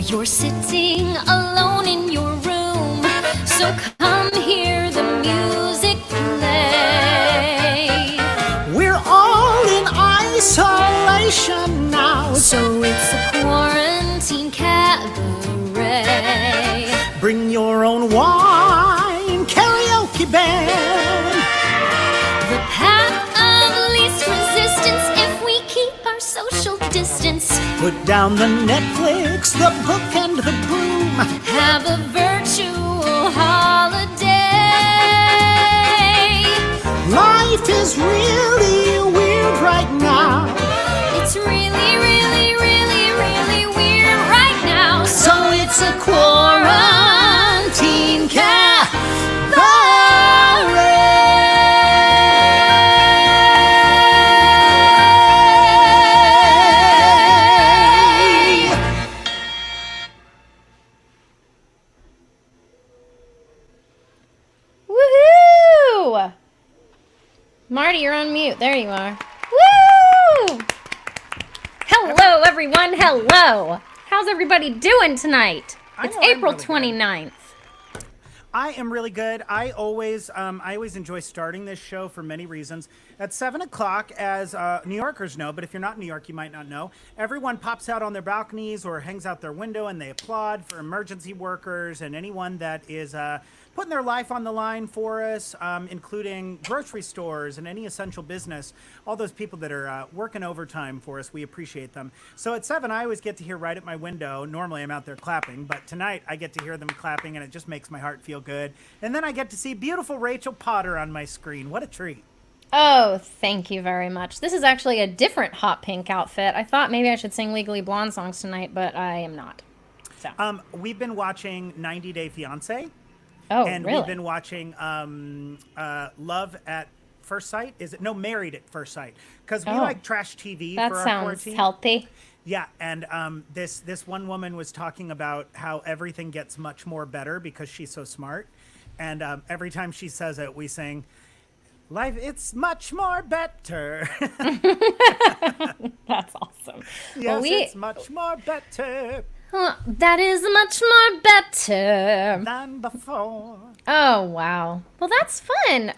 you're sitting alone in your room, so come hear the music play. We're all in isolation now, So it's a quarantine cabaret. bring your own wine, karaoke band. The path of least resistance if we keep our social distance. Put down the Netflix, the book, and the broom. Have a virtual holiday. Life is really weird right now, It's really, really, really, really weird right now. so it's a quarantine cabaret. Woohoo! Marty, you're on mute. There you are. Woo! Hello, everyone. Hello. How's everybody doing tonight? It's know I'm April really good. 29th. I am really good. I always enjoy starting this show for many reasons. At 7 o'clock, as New Yorkers know, but if you're not in New York, you might not know, everyone pops out on their balconies or hangs out their window and they applaud for emergency workers and anyone that is putting their life on the line for us, including grocery stores and any essential business. All those people that are working overtime for us, we appreciate them. So at 7, I always get to hear right at my window. Normally I'm out there clapping, but tonight I get to hear them clapping and it just makes my heart feel good. And then I get to see beautiful Rachel Potter on my screen. What a treat. Oh, thank you very much. This is actually a different hot pink outfit. I thought maybe I should sing Legally Blonde songs tonight, but I am not. So. We've been watching 90 Day Fiancé. Oh, And really? we've been watching Love at First Sight. Is it? No, Married at First Sight. Because we Oh. like trash TV That for our sounds quarantine. healthy. Yeah, and this one woman was talking about how everything gets much more better because she's so smart. And every time she says it, we sing, "Life, it's much more better." That's awesome. Yes, Well, it's much more better that is much more better. than before. Oh, wow. Well, that's fun.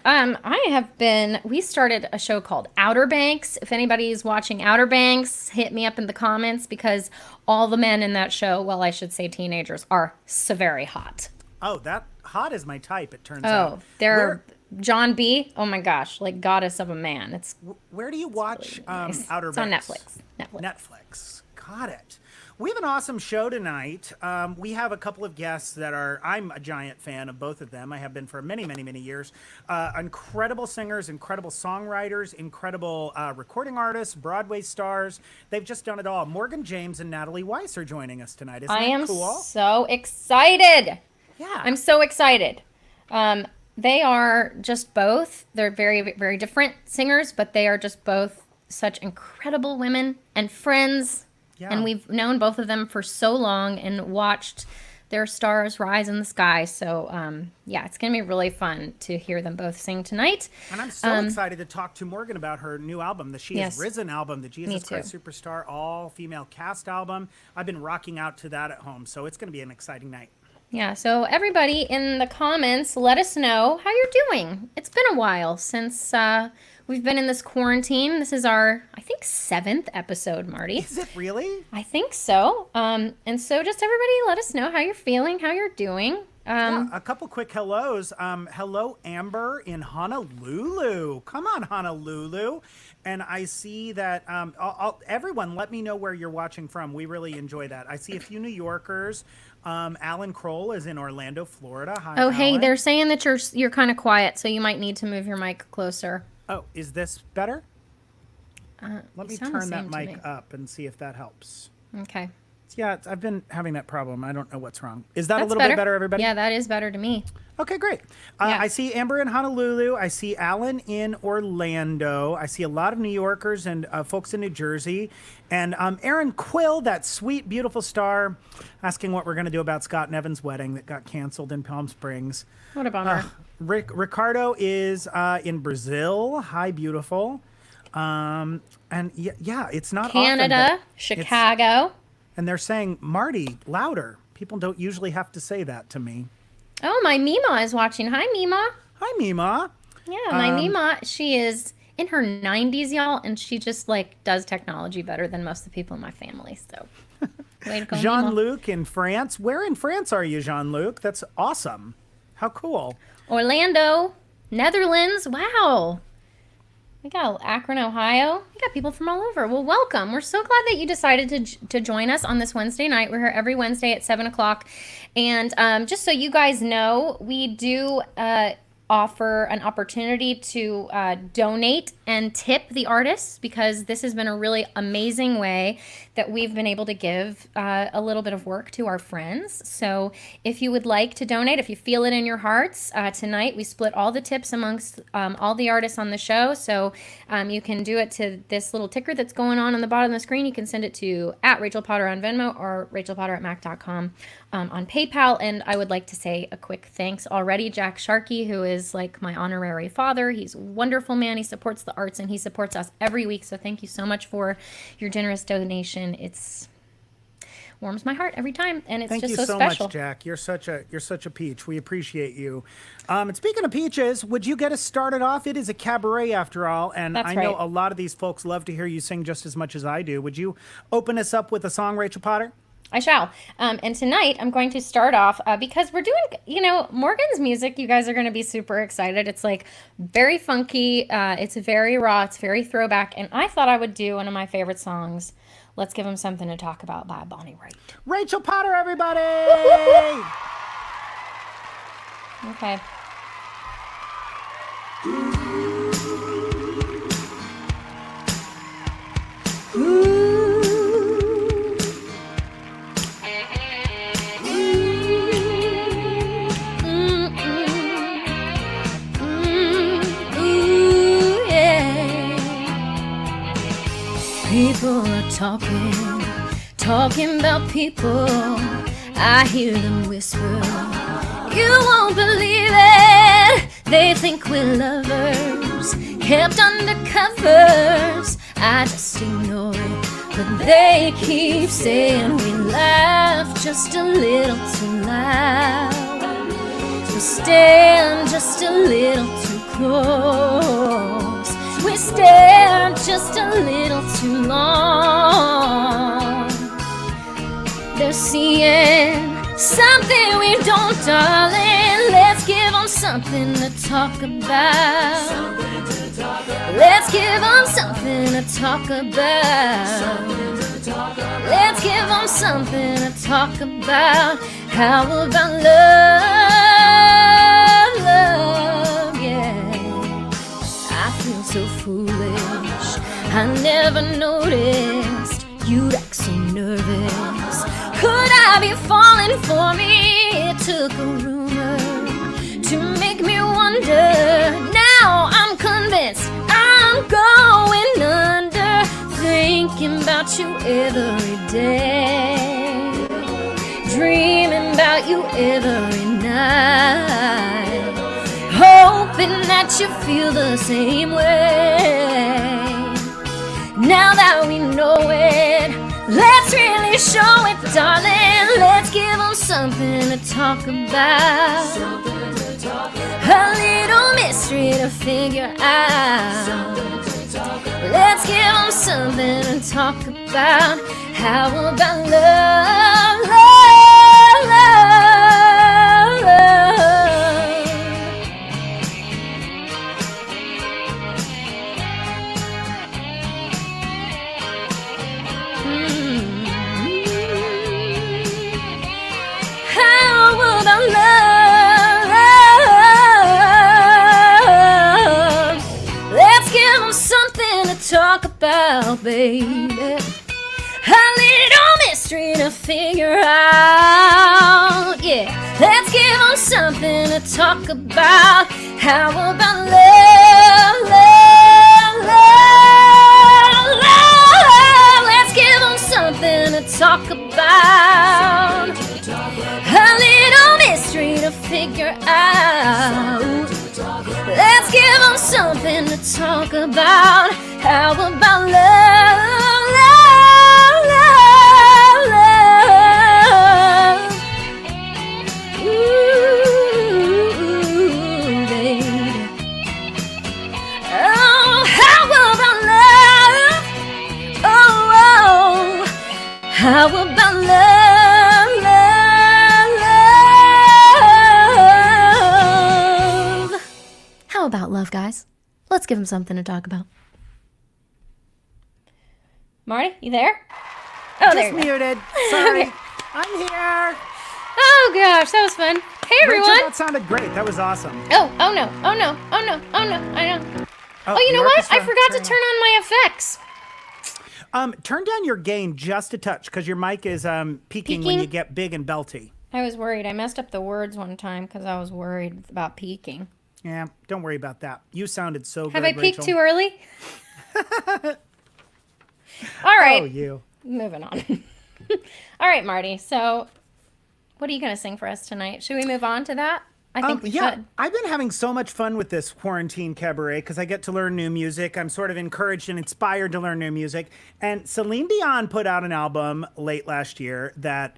We started a show called Outer Banks. If anybody's watching Outer Banks, hit me up in the comments because all the men in that show, well, I should say teenagers, are so very hot. Oh, that hot is my type, it turns Oh, out. they're John B. Oh my gosh, like goddess of a man. Where do you watch Nice. Outer It's on Banks? Netflix. Got it. We have an awesome show tonight. We have a couple of guests that I'm a giant fan of both of them. I have been for many, many, many years. Incredible singers, incredible songwriters, incredible recording artists, Broadway stars. They've just done it all. Morgan, James, and Natalie Weiss are joining us tonight. Isn't I that am cool? so excited. Yeah. I'm so excited. They are just both, they're very, very different singers, but they are just both such incredible women and friends. Yeah. And we've known both of them for so long and watched their stars rise in the sky. So, yeah, it's going to be really fun to hear them both sing tonight. And I'm so excited to talk to Morgan about her new album, the She Yes. Has Risen album, the Jesus too. Christ Superstar all-female cast album. I've been rocking out to that at home, so it's going to be an exciting night. Yeah, so everybody in the comments, let us know how you're doing. It's been a while since we've been in this quarantine. This is our, I think, 7th episode, Marty. Is it really? I think so. And so just everybody let us know how you're feeling, how you're doing. Yeah, a couple quick hellos. Hello, Amber in Honolulu. Come on, Honolulu. And I see that everyone, let me know where you're watching from. We really enjoy that. I see a few New Yorkers. Alan Kroll is in Orlando, Florida. Hi, Oh, hey, Alan. they're saying that you're kind of quiet, so you might need to move your mic closer. Oh, is this better? Let you me sound the turn that same to mic me. up and see if that helps. Okay. Yeah, I've been having that problem. I don't know what's wrong. Is that a That's little bit better, everybody? Yeah, that is better to me. Okay, great. Yeah. I see Amber in Honolulu. I see Alan in Orlando. I see a lot of New Yorkers and folks in New Jersey. And Aaron Quill, that sweet, beautiful star, asking what we're going to do about Scott and Evan's wedding that got canceled in Palm Springs. What a bummer. Ricardo is in Brazil. Hi, beautiful. And yeah, it's not Canada, often, but Chicago. And they're saying, Marty, louder. People don't usually have to say that to me. Oh, my Mima is watching. Hi, Mima. Hi, Mima. Yeah, my Mima, she is in her 90s, y'all, and she just, like, does technology better than most of the people in my family, so way to go, Mima. Jean-Luc in France. Where in France are you, Jean-Luc? That's awesome. How cool. Orlando, Netherlands. Wow. We got Akron, Ohio. We got people from all over. Well, welcome. We're so glad that you decided to join us on this Wednesday night. We're here every Wednesday at 7 o'clock. And just so you guys know, we do offer an opportunity to donate and tip the artists, because this has been a really amazing way that we've been able to give a little bit of work to our friends. So if you would like to donate, if you feel it in your hearts, tonight we split all the tips amongst all the artists on the show. So you can do it to this little ticker that's going on the bottom of the screen. You can send it to @RachelPotter on Venmo or RachelPotter@Mac.com on PayPal. And I would like to say a quick thanks already. Jack Sharkey, who is like my honorary father. He's a wonderful man. He supports the arts and he supports us every week. So thank you so much for your generous donation. It's warms my heart every time, and it's Thank just you so so special. much, Jack. You're such a peach. We appreciate you. And speaking of peaches, would you get us started off? It is a cabaret after all, and That's I know right. a lot of these folks love to hear you sing just as much as I do. Would you open us up with a song, Rachel Potter? I shall. And tonight I'm going to start off because we're doing, Morgan's music. You guys are going to be super excited. It's like very funky. It's very raw. It's very throwback. And I thought I would do one of my favorite songs, Let's Give 'Em Something to Talk About by Bonnie Raitt. Rachel Potter, everybody! Okay. People are talking about people. I hear them whisper, you won't believe it. They think we're lovers, kept under covers. I just ignore it, but they keep saying we laugh just a little too loud. We stand just a little too close. We stare just a little too long. They're seeing something we don't, darling. Let's give them something to talk about. Let's give them something to talk about. Let's give them something to talk about. How about love, love, yeah. I feel so foolish, I never noticed you'd act so nervous. Could I be falling for me? It took a rumor to make me wonder. Now I'm convinced I'm going under, thinking about you every day, dreaming about you every night, hoping that you feel the same way. Now that we know it, let's really show it, darling. Let's give them something to talk about, a little mystery to figure out. Let's give them something to talk about. How about love, love, love, love? How about love? Let's give them something to talk about, baby. A little mystery to figure out, yeah. Let's give them something to talk about. How about love, love, love, love? Let's give them something to talk about. A little mystery to figure out. Let's give them something to talk about. How about love, love, love, love? How about love? How about love, guys? Let's give him something to talk about. Marty, you there? Oh, there Just you go. muted. Sorry. Okay. I'm here. Oh gosh, that was fun. Hey everyone. Rachel, that sounded great. That was awesome. Oh no. I know. Oh, you the know what? I orchestra, forgot to turn on my effects. Turn down your gain just a touch because your mic is peaking when Peaking? you get big and belty. I was worried. I messed up the words one time because I was worried about peaking. Yeah, don't worry about that. You sounded so good, Have I peaked Rachel. too early? All right. Oh, you. Moving on. All right, Marty. So, what are you going to sing for us tonight? Should we move on to that? I think we should. I've been having so much fun with this quarantine cabaret because I get to learn new music. I'm sort of encouraged and inspired to learn new music. And Celine Dion put out an album late last year that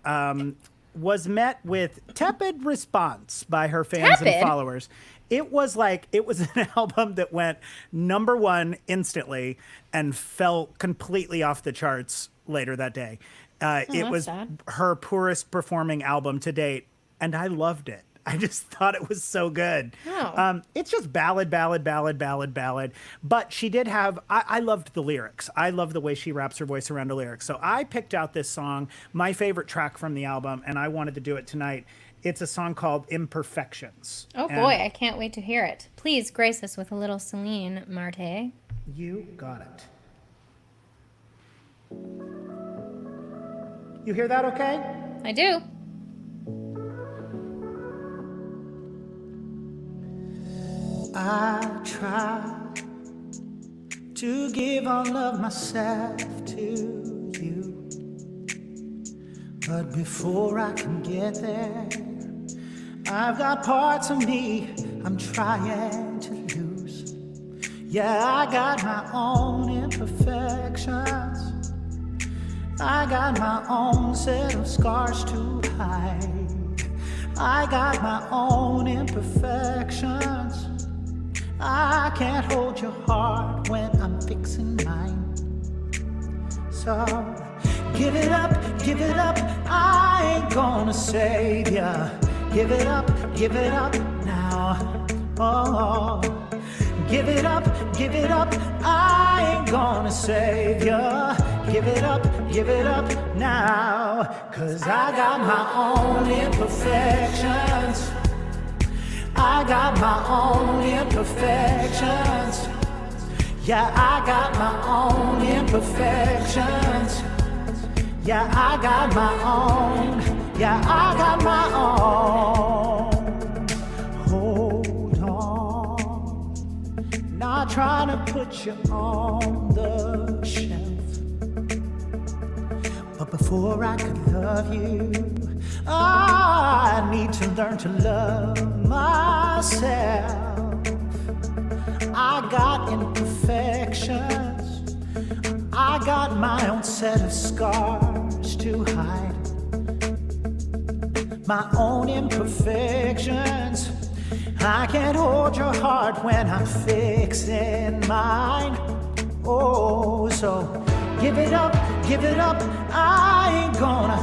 was met with tepid response by her fans Tepid? and followers. It was an album that went #1 instantly and fell completely off the charts later that day. It was sad. her poorest performing album to date, and I loved it. I just thought it was so good. Oh. It's just ballad. But she did have, I loved the lyrics. I love the way she wraps her voice around the lyrics. So I picked out this song, my favorite track from the album, and I wanted to do it tonight. It's a song called Imperfections. Oh And boy, I can't wait to hear it. Please grace us with a little Celine, Marty. You got it. You hear that okay? I do. I try to give all of myself to you, but before I can get there, I've got parts of me I'm trying to lose. Yeah, I got my own imperfections. I got my own set of scars to hide. I got my own imperfections. I can't hold your heart when I'm fixing mine. So give it up, I ain't gonna save ya. Give it up now. Oh, give it up, I ain't gonna save ya. Give it up now. 'Cause I got my own imperfections. I got my own imperfections. Yeah, I got my own imperfections. Yeah, I got my own. Yeah, I got my own. Hold on. Not trying to put you on the shelf, but before I could love you, I need to learn to love myself. I got imperfections. I got my own set of scars to hide. My own imperfections. I can't hold your heart when I'm fixing mine. Oh, so give it up, I ain't gonna.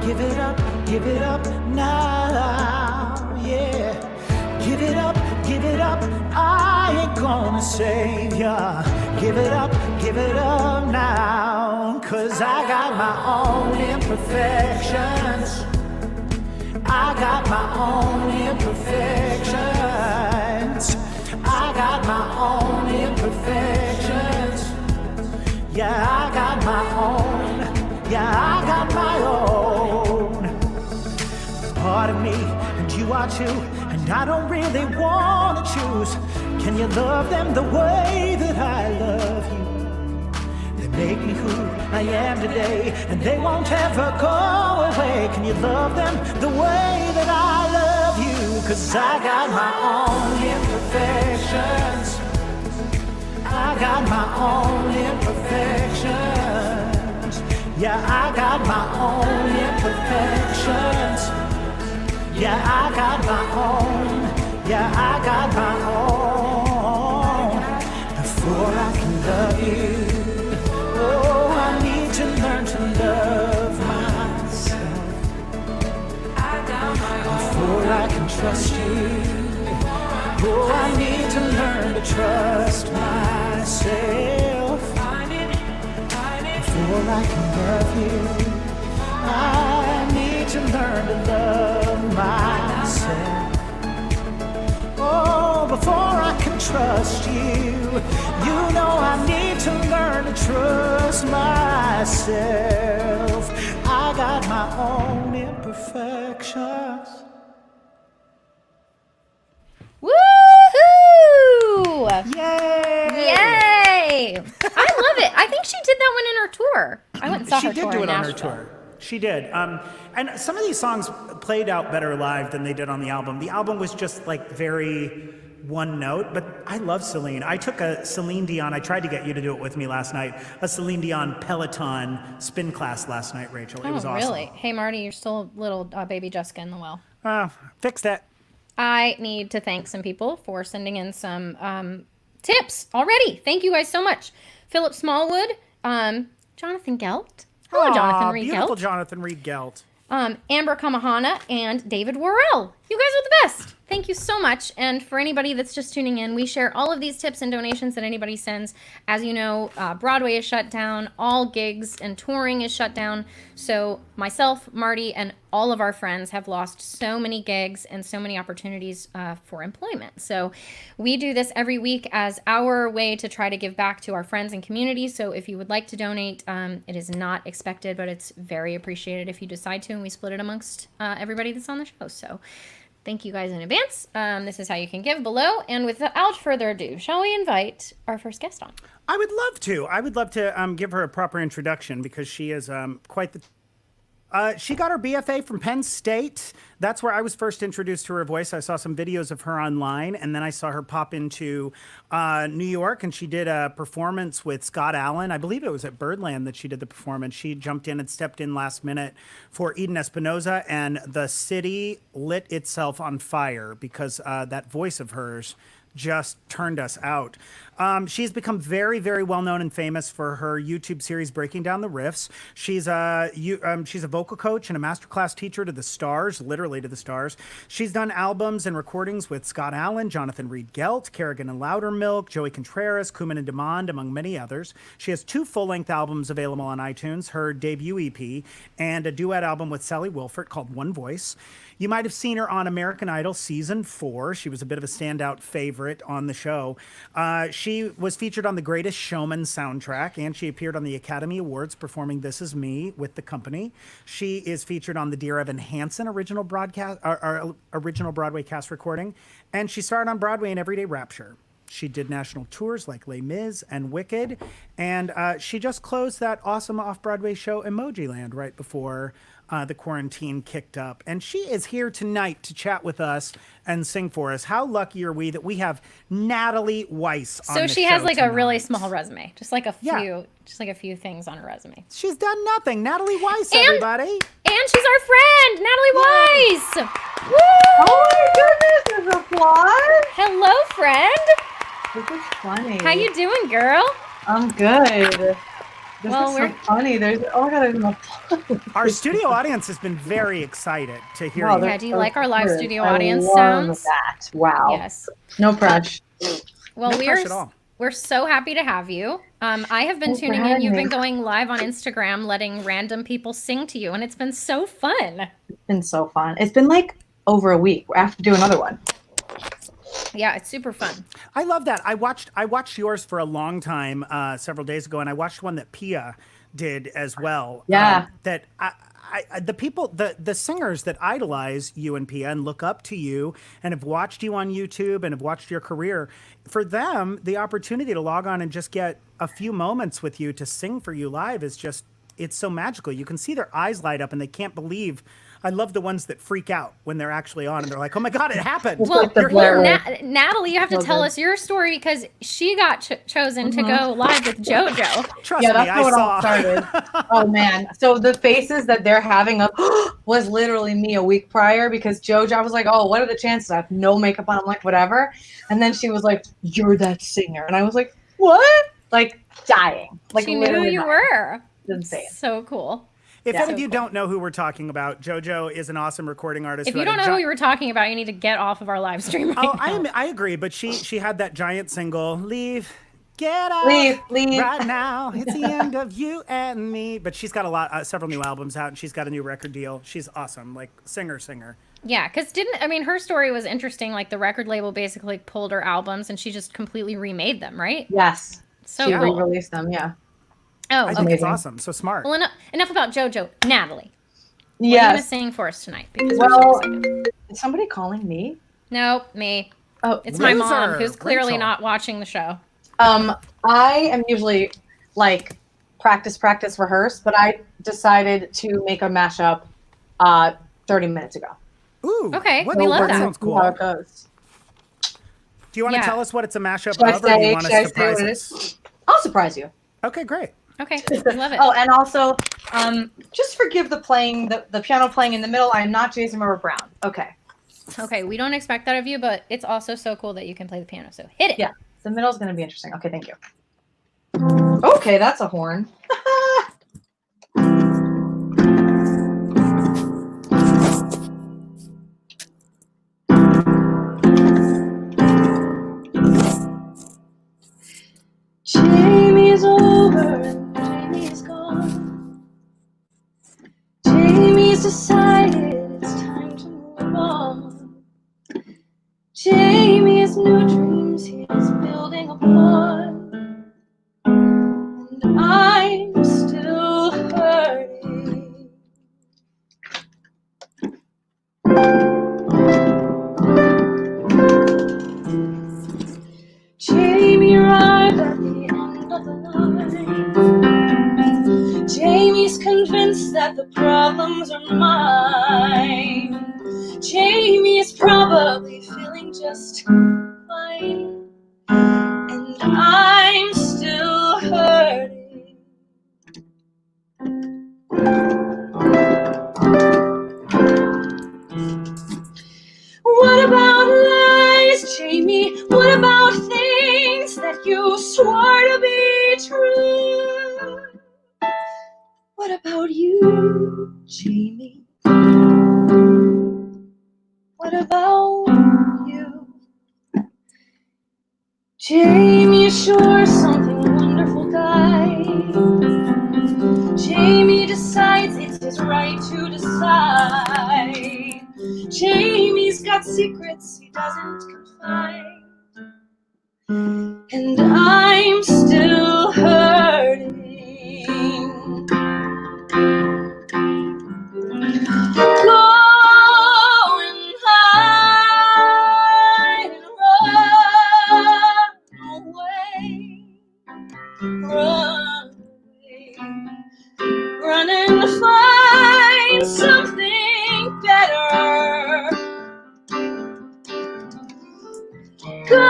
Give it up now, yeah. Give it up, I ain't gonna save ya. Give it up now. 'Cause I got my own imperfections. I got my own imperfections. I got my own imperfections. Yeah, I got my own. Yeah, I got my own. Part of me, and you are too, and I don't really want to choose. Can you love them the way that I love you? They make me who I am today, and they won't ever go away. Can you love them the way that I love you? 'Cause I got my own imperfections. I got my own imperfections. Yeah, I got my own imperfections. Yeah, I got my own. Yeah, I got my own. Before I can love you, oh, I need to learn to trust you. Oh, I need to learn to trust myself before I can love you. I need to learn to love myself. Oh, before I can trust you. You know I need to learn to trust myself. I got my own imperfections. Woohoo! Yay! Yay! I love it. I think she did that one in her tour. I went and saw her She tour did do in it on her Nashville. tour. She did. And some of these songs played out better live than they did on the album. The album was just like very one note, but I love Celine. I took a Celine Dion, I tried to get you to do it with me last night, a Celine Dion Peloton spin class last night, Rachel. It was awesome. Really? Hey, Marty, you're still little baby Jessica in the well. Fixed that. I need to thank some people for sending in some tips already. Thank you guys so much. Philip Smallwood, Jonathan Gelt. Hello, Jonathan Reed Beautiful Gelt. Jonathan Reed Gelt. Amber Kamahana and David Worrell. You guys are the best. Thank you so much. And for anybody that's just tuning in, we share all of these tips and donations that anybody sends. As you know, Broadway is shut down. All gigs and touring is shut down. So myself, Marty, and all of our friends have lost so many gigs and so many opportunities for employment. So we do this every week as our way to try to give back to our friends and community. So if you would like to donate, it is not expected, but it's very appreciated if you decide to, and we split it amongst everybody that's on the show. So thank you guys in advance. This is how you can give below. And without further ado, shall we invite our first guest on? I would love to. I would love to give her a proper introduction because she is quite the... she got her BFA from Penn State. That's where I was first introduced to her voice. I saw some videos of her online, and then I saw her pop into New York, and she did a performance with Scott Allen. I believe it was at Birdland that she did the performance. She jumped in and stepped in last minute for Eden Espinosa, and the city lit itself on fire because that voice of hers just turned us out. She's become very, very well known and famous for her YouTube series Breaking Down the Riffs. She's a vocal coach and a masterclass teacher to the stars, literally to the stars. She's done albums and recordings with Scott Allen, Jonathan Reed Gelt, Kerrigan and Loudermilk, Joey Contreras, Kuman and Demond, among many others. She has 2 full-length albums available on iTunes, her debut EP, and a duet album with Sally Wilford called One Voice. You might have seen her on American Idol Season 4. She was a bit of a standout favorite on the show. She was featured on the Greatest Showman soundtrack, and she appeared on the Academy Awards performing This Is Me with the company. She is featured on the Dear Evan Hansen original Broadway cast recording, and she starred on Broadway in Everyday Rapture. She did national tours like Les Mis and Wicked, and she just closed that awesome off-Broadway show Emoji Land right before the quarantine kicked up. And she is here tonight to chat with us and sing for us. How lucky are we that we have Natalie Weiss on the show. So she has like tonight. a really small resume, just like a few, Yeah. just like a few things on her resume. She's done nothing. Natalie Weiss, everybody. And she's our friend, Natalie Weiss. Woo! Oh my goodness, there's applause. Hello, friend. This is funny. How you doing, girl? I'm good. This Well, is so we're- funny. Oh my god, there's an applause. Our studio audience has been very excited to hear Wow, you. they're Yeah, do you so like our live cute. studio I audience love sounds? That. Wow. Yes. No pressure. Well, No pressure at all. we're so happy to have you. I have been Thanks for tuning in. having You've me. been going live on Instagram, letting random people sing to you, and it's been so fun. It's been so fun. It's been like over a week. I have to do another one. Yeah, it's super fun. I love that. I watched yours for a long time several days ago, and I watched one that Pia did as well. Yeah. That the people, the singers that idolize you and Pia and look up to you and have watched you on YouTube and have watched your career, for them, the opportunity to log on and just get a few moments with you to sing for you live is just, it's so magical. You can see their eyes light up and they can't believe. I love the ones that freak out when they're actually on and they're like, oh my God, it happened. Well, like the You're Blair here. Witch. Natalie, you have to So tell good. us your story because she got chosen to go live with JoJo. Trust Yeah, me, that's I how it all saw. started. Oh man. So the faces that they're having of was literally me a week prior because JoJo, I was like, oh, what are the chances? I have no makeup on. I'm like, whatever. And then she was like, you're that singer. And I was like, what? Like dying. Like She knew who literally you dying. were. It's insane. So cool. If Yeah. any of you don't know who we're talking about, JoJo is an awesome recording artist. If you don't know who you were talking about, you need to get off of our live stream right now. I agree, but she had that giant single, Leave, Get Out, Leave. Right Now, It's the End of You and Me. But she's got several new albums out, and she's got a new record deal. She's awesome, like singer. Yeah, because her story was interesting. Like the record label basically pulled her albums and she just completely remade them, right? Yes. So she cool. re-released them, yeah. Oh, I think it's awesome. So smart. Well, enough about JoJo. Natalie, what are you going to Yes. sing for us tonight? Because we're so excited. Is somebody calling me? Nope, me. Oh, It's my mom, Loser, who's clearly Rachel. not watching the show. I am usually like practice, rehearse, but I decided to make a mashup 30 minutes ago. Ooh. Okay, what- we love that that. sounds See cool. how it goes. Do you want to Yeah. tell us what it's a mashup Should I of, or do you say, want should I to say surprise what it us? is? I'll surprise you. Okay, great. Okay, we love it. Oh, and also, just forgive the playing, the piano playing in the middle. I'm not Jason Moore Brown. Okay. Okay, we don't expect that of you, but it's also so cool that you can play the piano. So hit it. Yeah, the middle's going to be interesting. Okay, thank you. Okay, that's a horn. Jamie's over and Jamie's gone. Jamie's decided it's time to move on. Jamie has new dreams, he is building upon. And I'm still hurting. Jamie arrived at the end of the line. Jamie's convinced that the problems are mine. Jamie is probably feeling just fine. And I'm still hurting. What about lies, Jamie? What about things that you swore to be true? What about you, Jamie? What about you? Jamie is sure something wonderful died. Jamie decides it's his right to decide. Jamie's got secrets he doesn't confide. And I'm still hurting. Go and hide and run away. Run away. Run and find something better. Go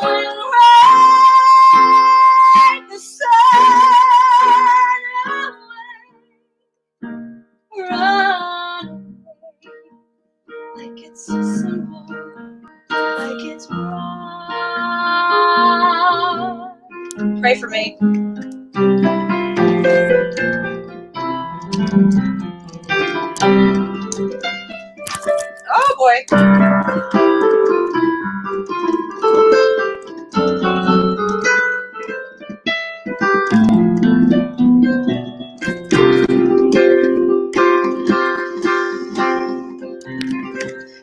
and ride the sun away. Run away. Like it's so simple, like it's wrong. Pray for me. Oh boy.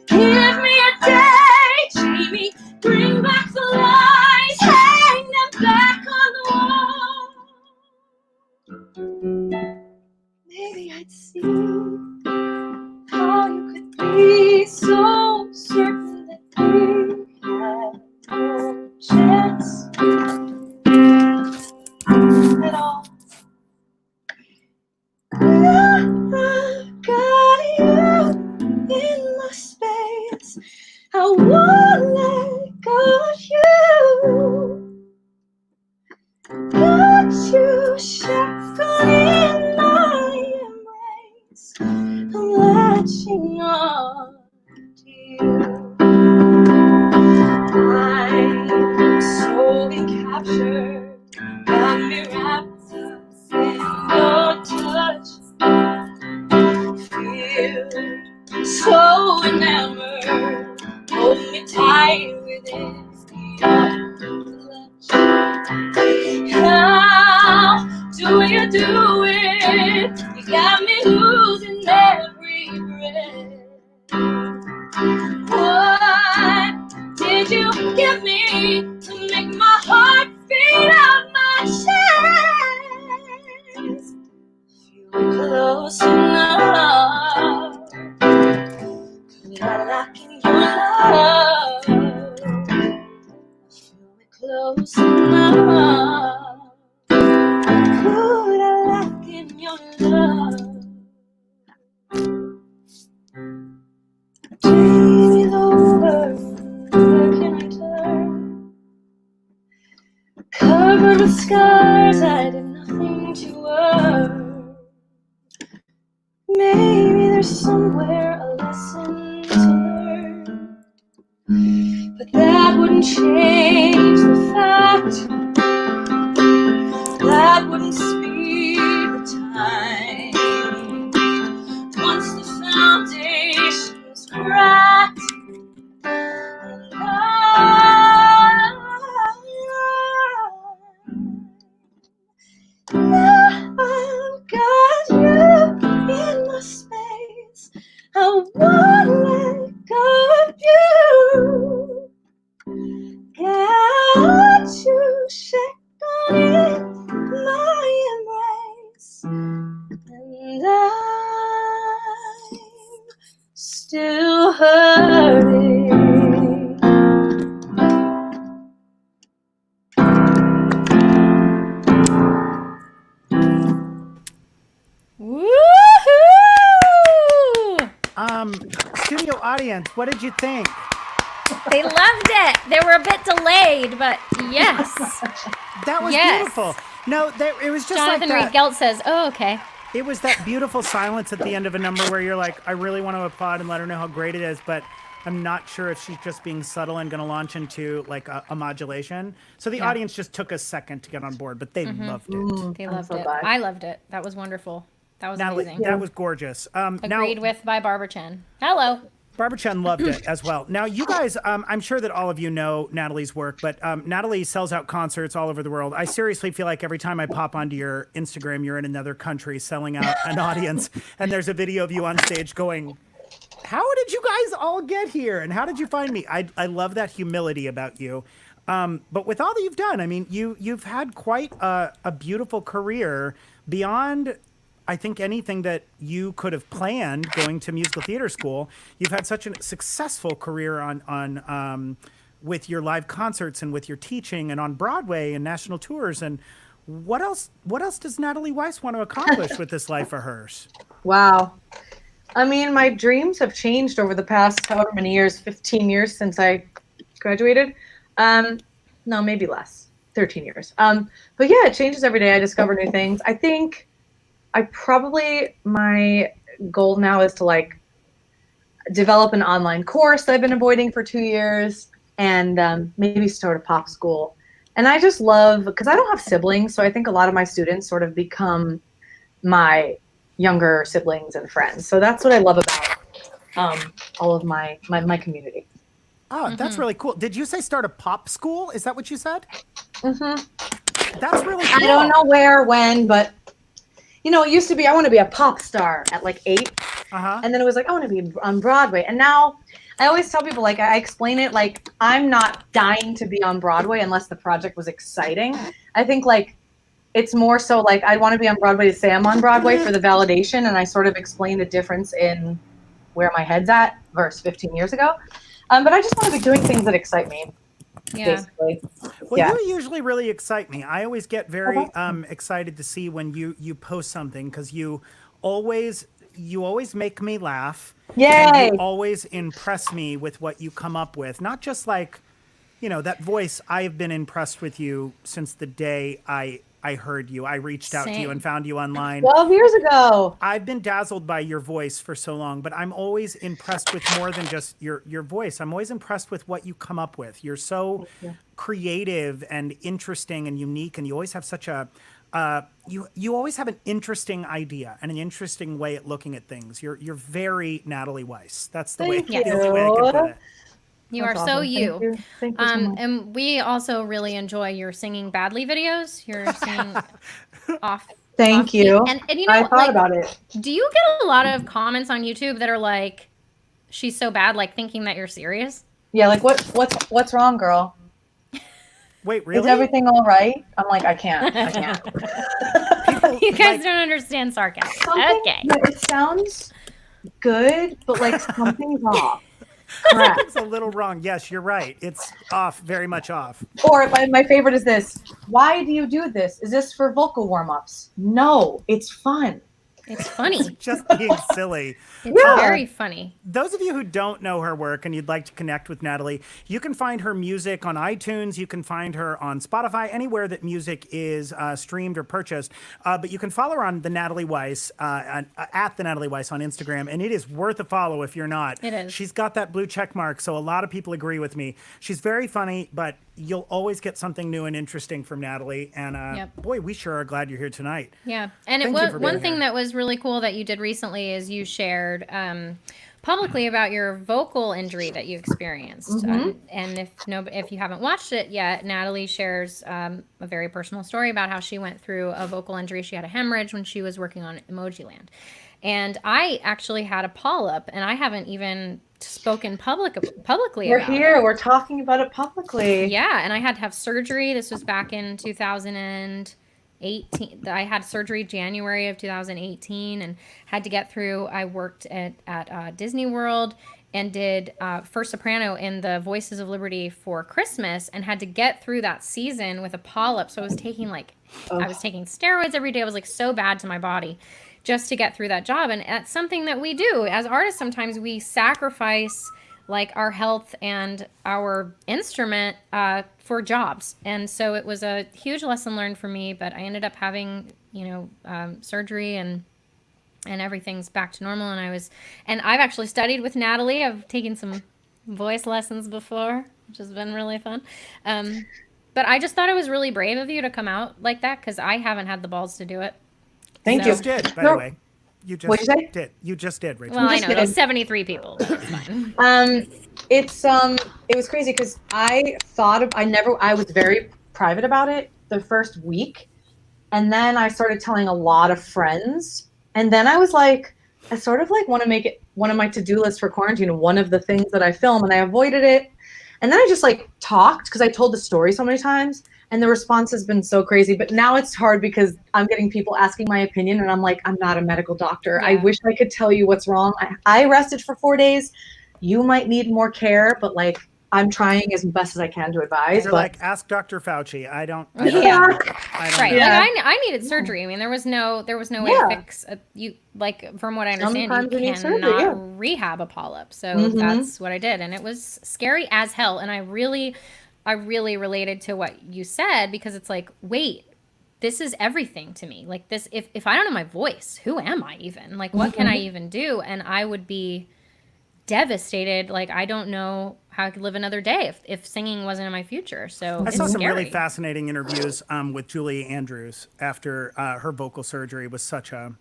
Give me a day, Jamie. Bring back the lies, hang them back on the wall. Maybe I'd see how you could be so certain that we had no chance at all. Got you in my space. I won't let go of you. Got you shackled in my embrace. I'm latching on to you. I'm slowly captured. Got me wrapped up in your touch. enamored. Hold me tight within your clutch. How do you do it? You got me losing every breath. What did you give me to make my heart beat out my chest? You were close enough. Could I lock in your love? Feel me close enough. Could I lock in your love? Take it over, where can I turn? Covered with scars, I did nothing to earn. Maybe there's somewhere a lesson to learn, but that wouldn't change the fact. That wouldn't speed the time. Once the foundation's cracked, and now I've got you in my space. I won't let go of you. Got you shake on in my embrace, and I'm still hurting. Studio audience, what did you think? They loved it. They were a bit delayed, but yes. That was Yes. beautiful. No, it was just Jonathan like Reed that. Gelt says, "Oh, okay." It was that beautiful silence at the end of a number where you're like, I really want to applaud and let her know how great it is, but I'm not sure if she's just being subtle and going to launch into like a modulation. So the audience just took a second to get on board, but they loved it. They I'm loved so it. glad. I loved it. That was wonderful. That was Natalie, amazing. that was gorgeous. Agreed now, with by Barbara Chen. Hello. Barbara Chen loved it as well. Now, you guys, I'm sure that all of you know Natalie's work, but Natalie sells out concerts all over the world. I seriously feel like every time I pop onto your Instagram, you're in another country selling out an audience, and there's a video of you on stage going, how did you guys all get here? And how did you find me? I love that humility about you. But with all that you've done, I mean, you've had quite a beautiful career beyond, I think, anything that you could have planned going to musical theater school. You've had such a successful career on with your live concerts and with your teaching and on Broadway and national tours. And what else does Natalie Weiss want to accomplish with this life of hers? Wow. I mean, my dreams have changed over the past however many years, 15 years since I graduated. No, maybe less, 13 years. But yeah, it changes every day. I discover new things. I think my goal now is to like develop an online course that I've been avoiding for 2 years, and maybe start a pop school. And I just love, because I don't have siblings, so I think a lot of my students sort of become my younger siblings and friends. So that's what I love about all of my community. Oh, that's really cool. Did you say start a pop school? Is that what you said? Mm-hmm. That's really cool. I don't know where, when, but you know, it used to be I want to be a pop star at like 8. And then it was like, I want to be on Broadway. And now I always tell people, like, I explain it like I'm not dying to be on Broadway unless the project was exciting. I think like it's more so like I want to be on Broadway to say I'm on Broadway for the validation. And I sort of explain the difference in where my head's at versus 15 years ago. But I just want to be doing things that excite me. Yeah. Basically. Well, Yeah. you usually really excite me. I always get very excited to see when you post something, because you always make me laugh. Yay! And you always impress me with what you come up with. Not just like, you know, that voice. I've been impressed with you since the day I I heard you. I reached out to you Same. and found you online. 12 years ago. I've been dazzled by your voice for so long, but I'm always impressed with more than just your voice. I'm always impressed with what you come up with. You're so creative and interesting and unique, and you always have such a you always have an interesting idea and an interesting way at looking at things. You're very Natalie Weiss. That's the way, Thank the only way I can put it. You That's are so awesome. you. Thank you so much. And we also really enjoy your singing badly videos. You're singing off. Thank off key. you. And you know, I thought like, about it. do you get a lot of comments on YouTube that are like, "She's so bad," like thinking that you're serious? Yeah, like what's wrong, girl? Wait, really? Is everything all right? I'm like, I can't. You guys don't understand sarcasm. Something, Okay. no, it sounds good, but like something's off. Correct. It's a little wrong. Yes, you're right. It's off, very much off. Or my favorite is this. Why do you do this? Is this for vocal warm-ups? No, it's fun. It's funny. Just being silly. It's Yeah. very funny. Those of you who don't know her work and you'd like to connect with Natalie, you can find her music on iTunes. You can find her on Spotify, anywhere that music is streamed or purchased. But you can follow her on the Natalie Weiss, at the Natalie Weiss on Instagram. And it is worth a follow if you're not. It is. She's got that blue check mark. So a lot of people agree with me. She's very funny, but you'll always get something new and interesting from Natalie. And Yep. boy, we sure are glad you're here tonight. Yeah. And Thank it you was for one being thing here. that was really cool that you did recently is you shared publicly about your vocal injury that you experienced. And if you haven't watched it yet, Natalie shares a very personal story about how she went through a vocal injury. She had a hemorrhage when she was working on Emoji Land. And I actually had a polyp, and I haven't even spoken publicly We're about here. it. We're talking about it publicly. Yeah, and I had to have surgery. This was back in 2018. I had surgery January of 2018 and had to get through. I worked at Disney World and did First Soprano in the Voices of Liberty for Christmas and had to get through that season with a polyp. So I was taking I was taking steroids every day. I was like so bad to my body just to get through that job. And that's something that we do as artists. Sometimes we sacrifice like our health and our instrument for jobs. And so it was a huge lesson learned for me, but I ended up having, surgery and everything's back to normal. And I've actually studied with Natalie. I've taken some voice lessons before, which has been really fun. But I just thought it was really brave of you to come out like that, because I haven't had the balls to do it. Thank You you. just did, by No. the way. You just What'd you say? did. You just did, Rachel. Well, I just know, there's did. 73 people. But it's fine. It was crazy because I was very private about it the first week. And then I started telling a lot of friends. And then I was like, I sort of like want to make it one of my to-do lists for quarantine, one of the things that I film, and I avoided it. And then I just like talked because I told the story so many times. And the response has been so crazy. But now it's hard because I'm getting people asking my opinion. And I'm like, I'm not a medical doctor. Yeah. I wish I could tell you what's wrong. I rested for 4 days. You might need more care. But like, I'm trying as best as I can to advise. You're But like, ask Dr. Fauci. I don't Yeah. know. Right. Yeah. Like I needed surgery. I mean, there was no way Yeah. to fix you. Like from what I understand, Sometimes you you need surgery, cannot yeah. rehab a polyp. So Mhm. that's what I did, and it was scary as hell. And I really related to what you said, because it's like, wait, this is everything to me. Like this, if I don't know my voice, who am I even? Like, what can I even do? And I would be devastated. Like, I don't know how I could live another day if singing wasn't in my future. So I it's saw some scary. really fascinating interviews with Julie Andrews after her vocal surgery was such a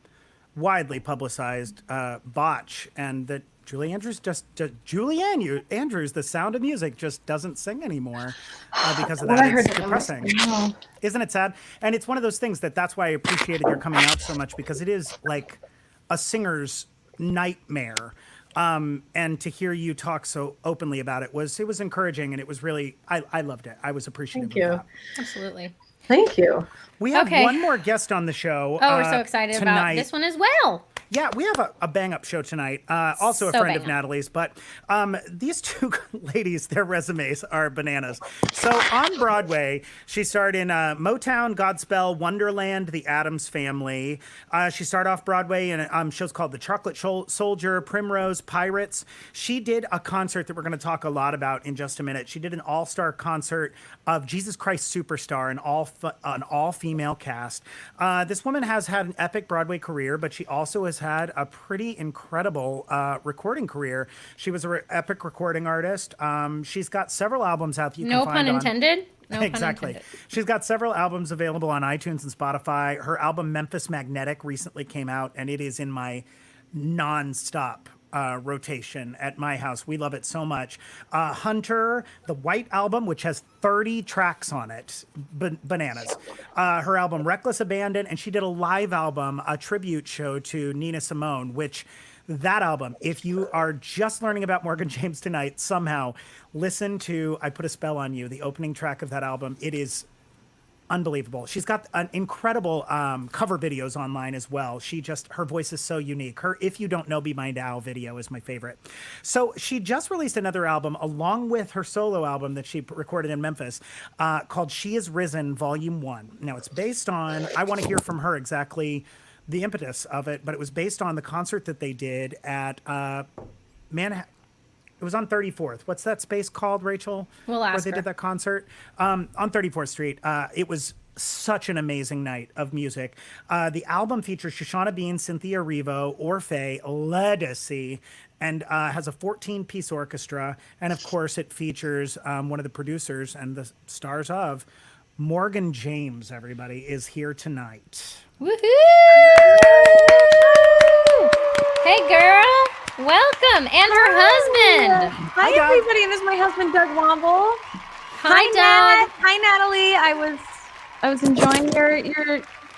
widely publicized botch, and that Julie Andrews Andrews, The Sound of Music, just doesn't sing anymore because of When that. I heard It's that, depressing. no. Isn't it sad? And it's one of those things that's why I appreciated your coming out so much, because it is like a singer's nightmare. And to hear you talk so openly about it was encouraging, and it was really, I loved it. I was appreciative Thank you. of that. Absolutely. Thank you. We have Okay. one more guest on the show. Oh, we're so excited tonight. about this one as well. Yeah, we have a bang up show tonight. Also a So friend of bang up. Natalie's, but these two ladies, their resumes are bananas. So on Broadway, she starred in Motown, Godspell, Wonderland, The Addams Family. She started off Broadway in shows called The Chocolate Soldier, Primrose, Pirates. She did a concert that we're going to talk a lot about in just a minute. She did an all-star concert of Jesus Christ Superstar, an all-female cast. This woman has had an epic Broadway career, but she also has had a pretty incredible recording career. She was an epic recording artist. She's got several albums out that you No can pun find on. intended. No Exactly. pun intended. She's got several albums available on iTunes and Spotify. Her album Memphis Magnetic recently came out, and it is in my non-stop rotation at my house. We love it so much. Hunter, the White Album, which has 30 tracks on it, bananas. Her album Reckless Abandon, and she did a live album, a tribute show to Nina Simone, which that album, if you are just learning about Morgan James tonight, somehow listen to I Put a Spell on You, the opening track of that album. It is unbelievable. She's got an incredible cover videos online as well. Her voice is so unique. Her If You Don't Know Be My Now video is my favorite. So she just released another album along with her solo album that she recorded in Memphis called She Is Risen Volume 1. Now it's based on, I want to hear from her exactly the impetus of it, but it was based on the concert that they did at Manhattan. It was on 34th. What's that space called, Rachel? We'll ask Where they her. did that concert on 34th Street. It was such an amazing night of music. The album features Shoshana Bean, Cynthia Erivo, Orfeh, Ledisi, and has a 14-piece orchestra. And of course, it features one of the producers and the stars of Morgan James. Everybody is here tonight. Woohoo! Hey, girl. Welcome. And her husband. Hi, Doug. everybody. And this is my husband, Doug Womble. Hi, Nat. Doug. Hi, Natalie. I was enjoying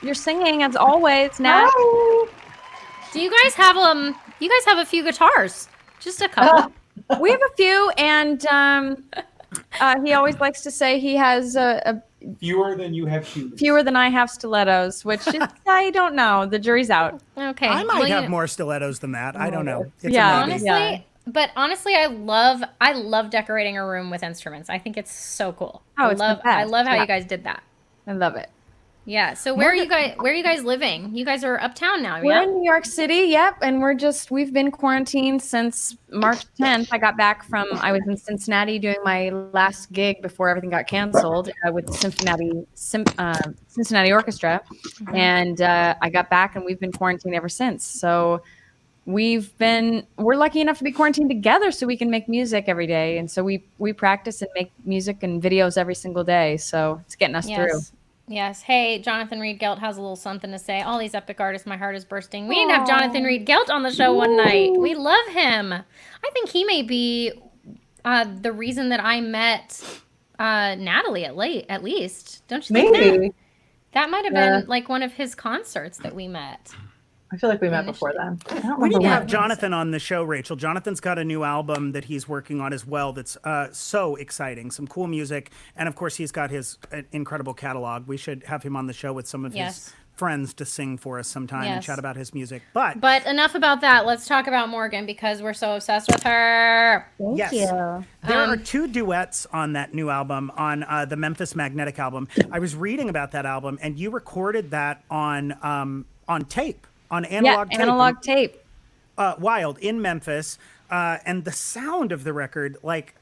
your singing as always, Nat. Do you guys have a few guitars? Just a couple. We have a few, and he always likes to say he has a Fewer than you have shoes. fewer than I have stilettos, which is, I don't know. The jury's out. Okay. I might well, have more stilettos than that. I don't know. It's Yeah. a maybe. Honestly, Yeah. but honestly, I love decorating a room with instruments. I think it's so cool. Oh, it's the I best. love how Yeah. you guys did that. I love it. Yeah. So where are you guys living? You guys are uptown now, We're yeah? in New York City, yep, and we've been quarantined since March 10th. I was in Cincinnati doing my last gig before everything got canceled with the Cincinnati Orchestra, and I got back and we've been quarantined ever since. So we're lucky enough to be quarantined together so we can make music every day, and so we practice and make music and videos every single day. So it's getting us through. Yes. Hey, Jonathan Reed Gelt has a little something to say. All these epic artists, my heart is bursting. We need to have Jonathan Reed Gelt on the show one night. We love him. I think he may be the reason that I met Natalie at least. Don't you think Maybe. that might have been like one of his concerts that we met? I feel like we met before then. I don't We need remember to have when. Jonathan on the show, Rachel. Jonathan's got a new album that he's working on as well that's so exciting. Some cool music. And of course, he's got his incredible catalog. We should have him on the show with some of his friends to sing for us sometime and Yes. chat about his music. But enough about that. Let's talk about Morgan because we're so obsessed with her. yes, there are two duets on that new album, on the Memphis Magnetic album. I was reading about that album, and you recorded that on tape. On analog tape. Analog tape. Wild in Memphis. And the sound of the record, like,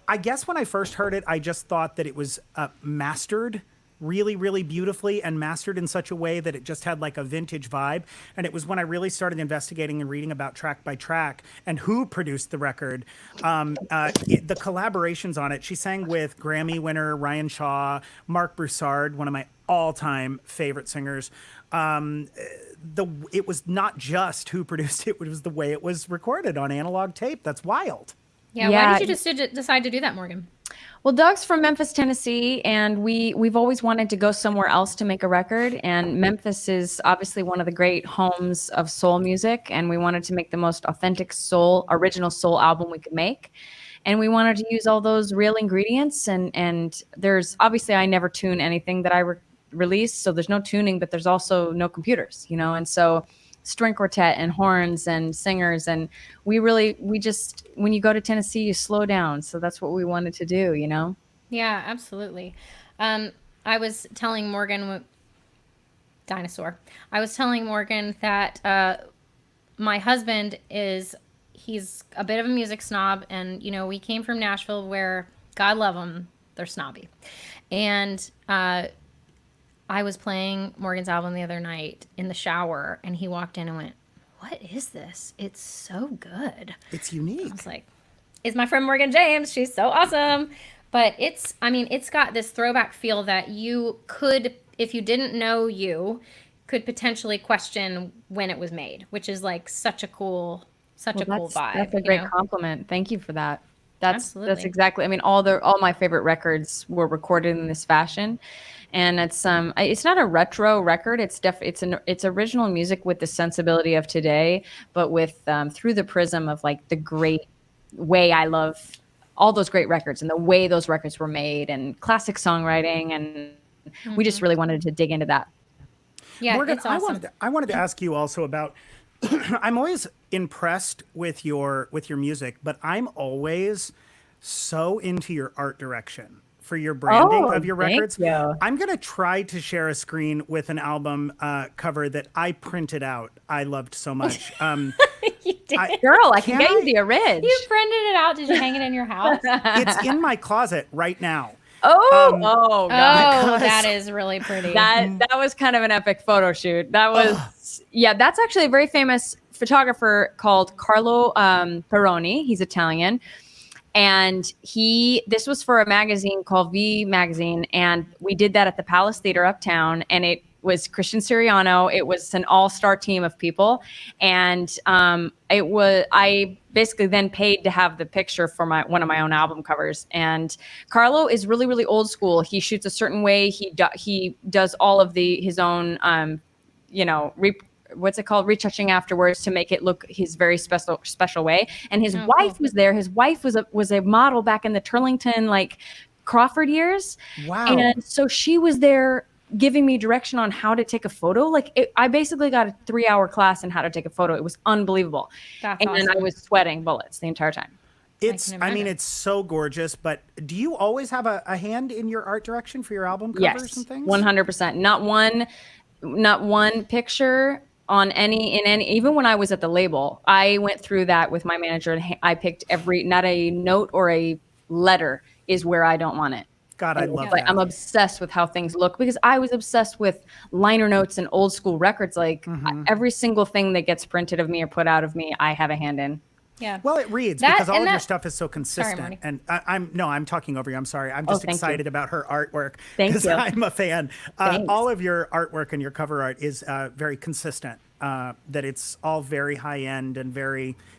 I guess when I first heard it, I just thought that it was mastered really, really beautifully and mastered in such a way that it just had like a vintage vibe. And it was when I really started investigating and reading about track by track and who produced the record, the collaborations on it. She sang with Grammy winner Ryan Shaw, Mark Broussard, one of my all-time favorite singers. It was not just who produced it was the way it was recorded on analog tape. That's wild. Yeah. Why did you just decide to do that, Morgan? Well, Doug's from Memphis, Tennessee, and we've always wanted to go somewhere else to make a record. And Memphis is obviously one of the great homes of soul music, and we wanted to make the most authentic original soul album we could make. And we wanted to use all those real ingredients. And there's obviously I never tune anything that I release, so there's no tuning, but there's also no computers, And so string quartet and horns and singers. And we just, when you go to Tennessee, you slow down. So that's what we wanted to do, you know? Yeah, absolutely. I was telling Morgan, dinosaur. I was telling Morgan that my husband he's a bit of a music snob, and you know, we came from Nashville where, God love them, they're snobby. And I was playing Morgan's album the other night in the shower, and he walked in and went, "What is this? It's so good." It's unique. I was like, "It's my friend Morgan James. She's so awesome." But it's got this throwback feel that you could, if you didn't know could potentially question when it was made, which is like such a cool vibe. That's a great compliment. Thank you for that. That's Absolutely. exactly. I mean, all my favorite records were recorded in this fashion, and it's not a retro record. It's original music with the sensibility of today, but with through the prism of like the great way I love all those great records and the way those records were made and classic songwriting, and we just really wanted to dig into that. Yeah, Morgan, it's awesome. I wanted to ask you also about. I'm always impressed with your music, but I'm always so into your art direction for your branding of your thank records. you. I'm gonna try to share a screen with an album cover that I printed out. I loved so much. You did. Girl, I can Can get you I? the orig. You printed it out. Did you hang it in your house? It's in my closet right now. God. Oh, Because- that is really pretty. That was kind of an epic photo shoot. That was that's actually a very famous photographer called Carlo Peroni. He's Italian. And this was for a magazine called V Magazine, and we did that at the Palace Theater uptown, and it was Christian Siriano. It was an all-star team of people, and I basically then paid to have the picture for one of my own album covers. And Carlo is really, really old school. He shoots a certain way. He does all of his own what's it called, retouching afterwards to make it look his very special way. And his wife was there. His wife was a model back in the Turlington like Crawford years. Wow. And so she was there giving me direction on how to take a photo. I basically got a 3-hour class on how to take a photo. It was unbelievable. That's and awesome. then I was sweating bullets the entire time. It's so gorgeous, but do you always have a hand in your art direction for your album covers and things? 100%. Not one picture on even when I was at the label, I went through that with my manager, and I picked not a note or a letter is where I don't want it. God, I love that. I'm obsessed with how things look because I was obsessed with liner notes and old school records. Every single thing that gets printed of me or put out of me, I have a hand in. Yeah. Well, it reads because all of your stuff is so consistent. Marty. And I'm talking over you. I'm sorry. I'm just excited about her artwork Thank you. I'm a fan. All of your artwork and your cover art is very consistent. That it's all very high end and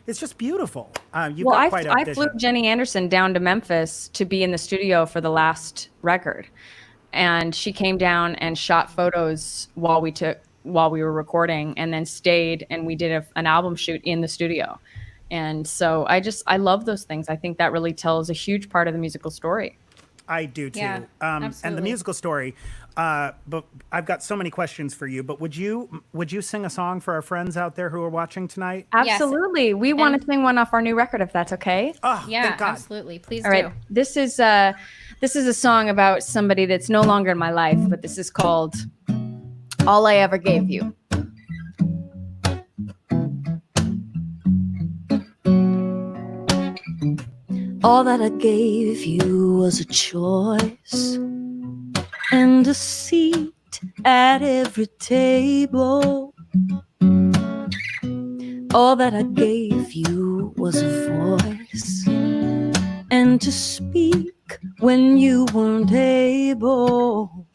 it's just beautiful. You've got quite a I vision. flew Jenny Anderson down to Memphis to be in the studio for the last record. And she came down and shot photos while we were recording, and then stayed, and we did an album shoot in the studio. And so I love those things. I think that really tells a huge part of the musical story. I do too. Yeah, and the absolutely. musical story. But I've got so many questions for you. But would you sing a song for our friends out there who are watching tonight? Absolutely. We want to sing one off our new record, if that's okay. Oh, Yeah, thank God. absolutely. Please All right. This is a song about somebody that's no longer in my life, but this is called All I Ever Gave You. All that I gave you was a choice and a seat at every table. All that I gave you was a voice and to speak when you weren't able.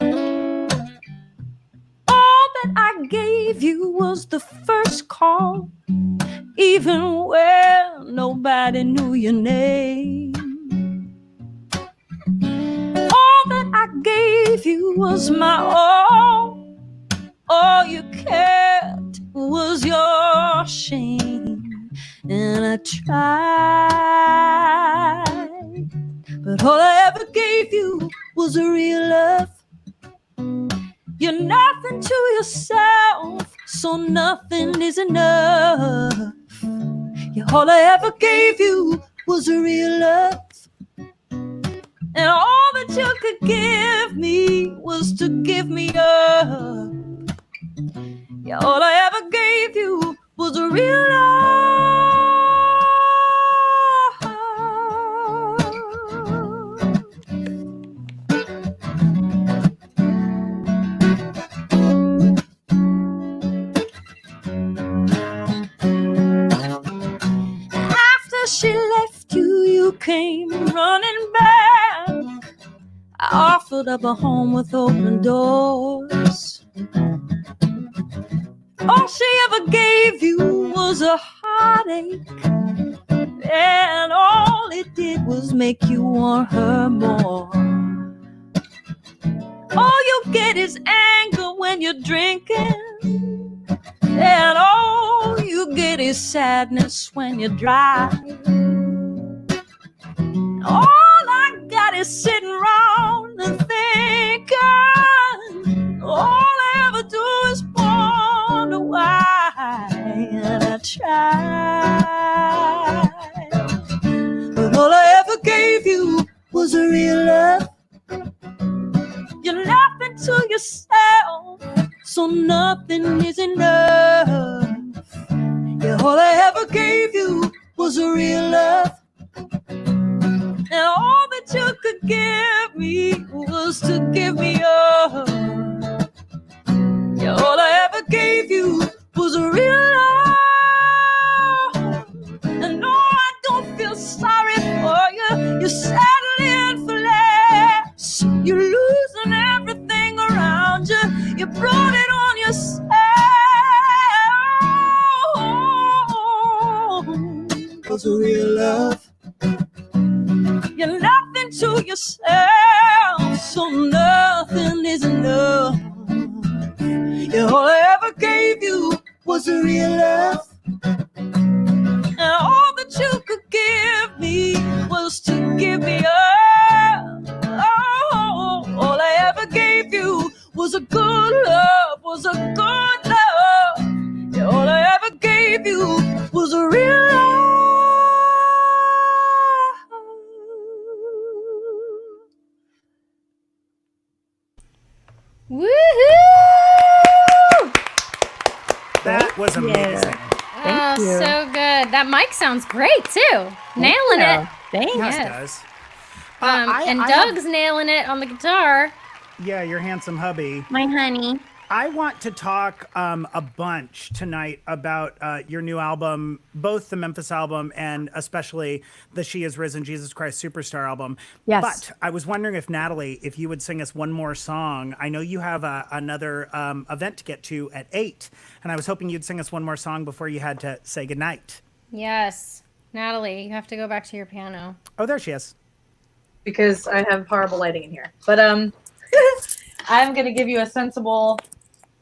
All that I gave you was the first call, even when nobody knew your name. All that I gave you was my all you kept was your shame. And I tried, but all I ever gave you was a real love. You're nothing to yourself, so nothing is enough. Yeah, all I ever gave you was a real love. And all that you could give me was to give me up. Yeah, all I ever gave you was a real love. After she left you, you came running back. I offered up a home with open doors. All she ever gave you was a heartache, and all it did was make you want her more. All you get is anger when you're drinking, and all you get is sadness when you drive. All I got is sitting around and thinking. All I ever do is wonder why. And I tried, but all I ever gave you was a real love. You're laughing to yourself, so nothing is enough. Yeah, all I ever gave you was a real love. And all that you could give me was to give me up. Yeah, all I ever gave you was a real love. And no, I don't feel sorry for you. You're settling for less. You're losing everything around you. You brought it on yourself. Was a real love. You're nothing to yourself, so nothing is enough. Yeah, all I ever gave you was a real love. And all that you could give me was to give me up. Oh, all I ever gave you was a good love, was a good love. Yeah, all I ever gave you was a real love. Woohoo! That was amazing. Oh, you. so good. That mic sounds great too. Nailing it. Thanks. Yes, Yes. it does. And I Doug's nailing it on the guitar. Yeah, your handsome hubby. My honey. I want to talk a bunch tonight about your new album, both the Memphis album and especially the She Is Risen, Jesus Christ Superstar album. Yes. But I was wondering if, Natalie, if you would sing us one more song. I know you have another event to get to at 8, and I was hoping you'd sing us one more song before you had to say goodnight. Yes. Natalie, you have to go back to your piano. Oh, there she is. Because I have horrible lighting in here. But I'm going to give you a sensible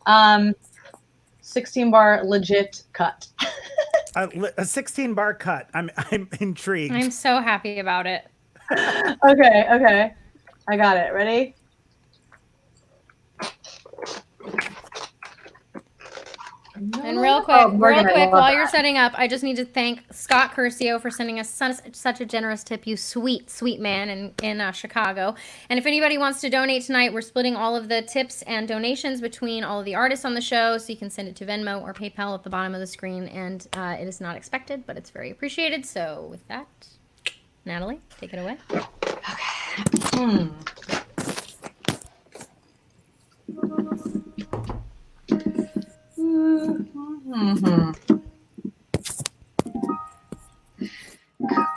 16-bar legit cut. A 16-bar cut. I'm intrigued. I'm so happy about it. Okay. I got it. Ready? And real quick, while you're setting up, I just need to thank Scott Curcio for sending us such a generous tip. You sweet, sweet man in Chicago. And if anybody wants to donate tonight, we're splitting all of the tips and donations between all of the artists on the show. So you can send it to Venmo or PayPal at the bottom of the screen. And it is not expected, but it's very appreciated. So with that, Natalie, take it away. Hmm. Mm-hmm.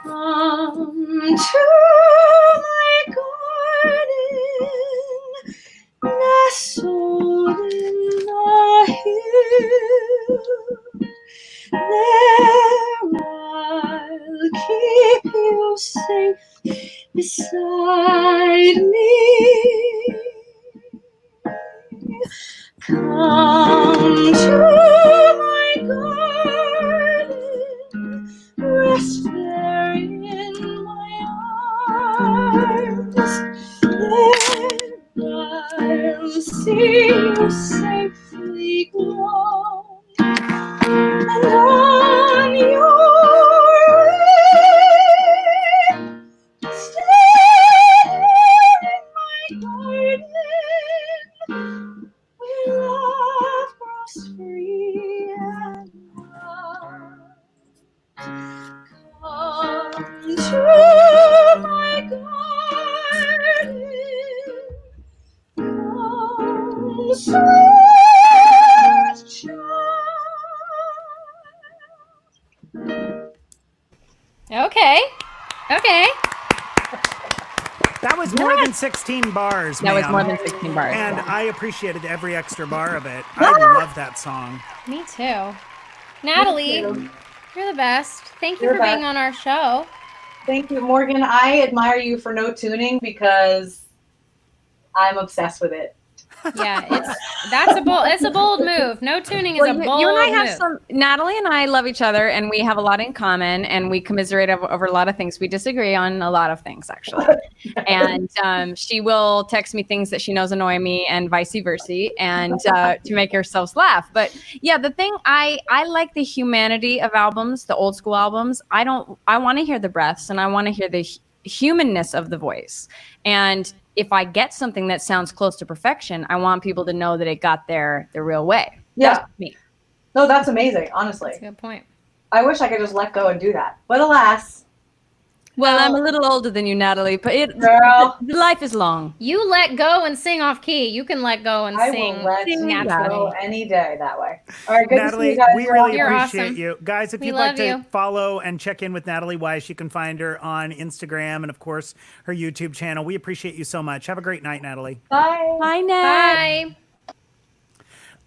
Come to my garden, nestled in the hill. There I'll keep you safe beside me. Come to my garden, rest there in my arms. There I'll see you safely grow. my garden, come, sweet child. Okay. Okay. That was more than 16 bars, That was ma'am. more than 16 bars. And yeah. I appreciated every extra bar of it. I love that song. Me too. Natalie, you're the best. Thank you You're for the being best. on our show. Thank you, Morgan. I admire you for no tuning because I'm obsessed with it. Yeah, it's a bold move. No tuning is Well, a bold you and I have move. some. Natalie and I love each other, and we have a lot in common, and we commiserate over a lot of things. We disagree on a lot of things, actually. And she will text me things that she knows annoy me, and vice versa, and to make ourselves laugh. But yeah, the thing I like the humanity of albums, the old school albums. I want to hear the breaths, and I want to hear the humanness of the voice. And if I get something that sounds close to perfection, I want people to know that it got there the real way. Yeah. That's me. No, that's amazing, honestly. That's a good point. I wish I could just let go and do that. But alas, Well, I'm a little older than you, Natalie, but girl, life is long. You let go and sing off key. You can let go and I sing will let sing you go naturally. any day that way. All right, good Natalie, to see you guys. we really You're appreciate awesome. you. Guys, if We you'd like love to you. follow and check in with Natalie Weiss, you can find her on Instagram and, of course, her YouTube channel. We appreciate you so much. Have a great night, Natalie. Bye. Bye, Nat.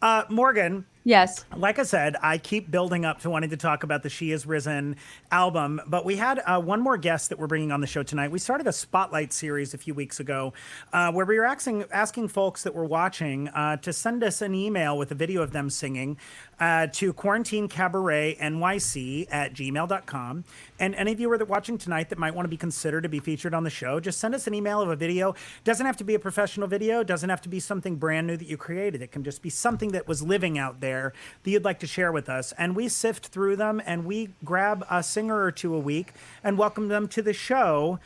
Bye. Morgan, Yes. like I said, I keep building up to wanting to talk about the She Is Risen album, but we had one more guest that we're bringing on the show tonight. We started a spotlight series a few weeks ago where we were asking folks that were watching to send us an email with a video of them singing to quarantinecabaretnyc@gmail.com. And any of you that are watching tonight that might want to be considered to be featured on the show, just send us an email of a video. Doesn't have to be a professional video, doesn't have to be something brand new that you created. It can just be something that was living out there that you'd like to share with us. And we sift through them and we grab a singer or two a week and welcome them to the show.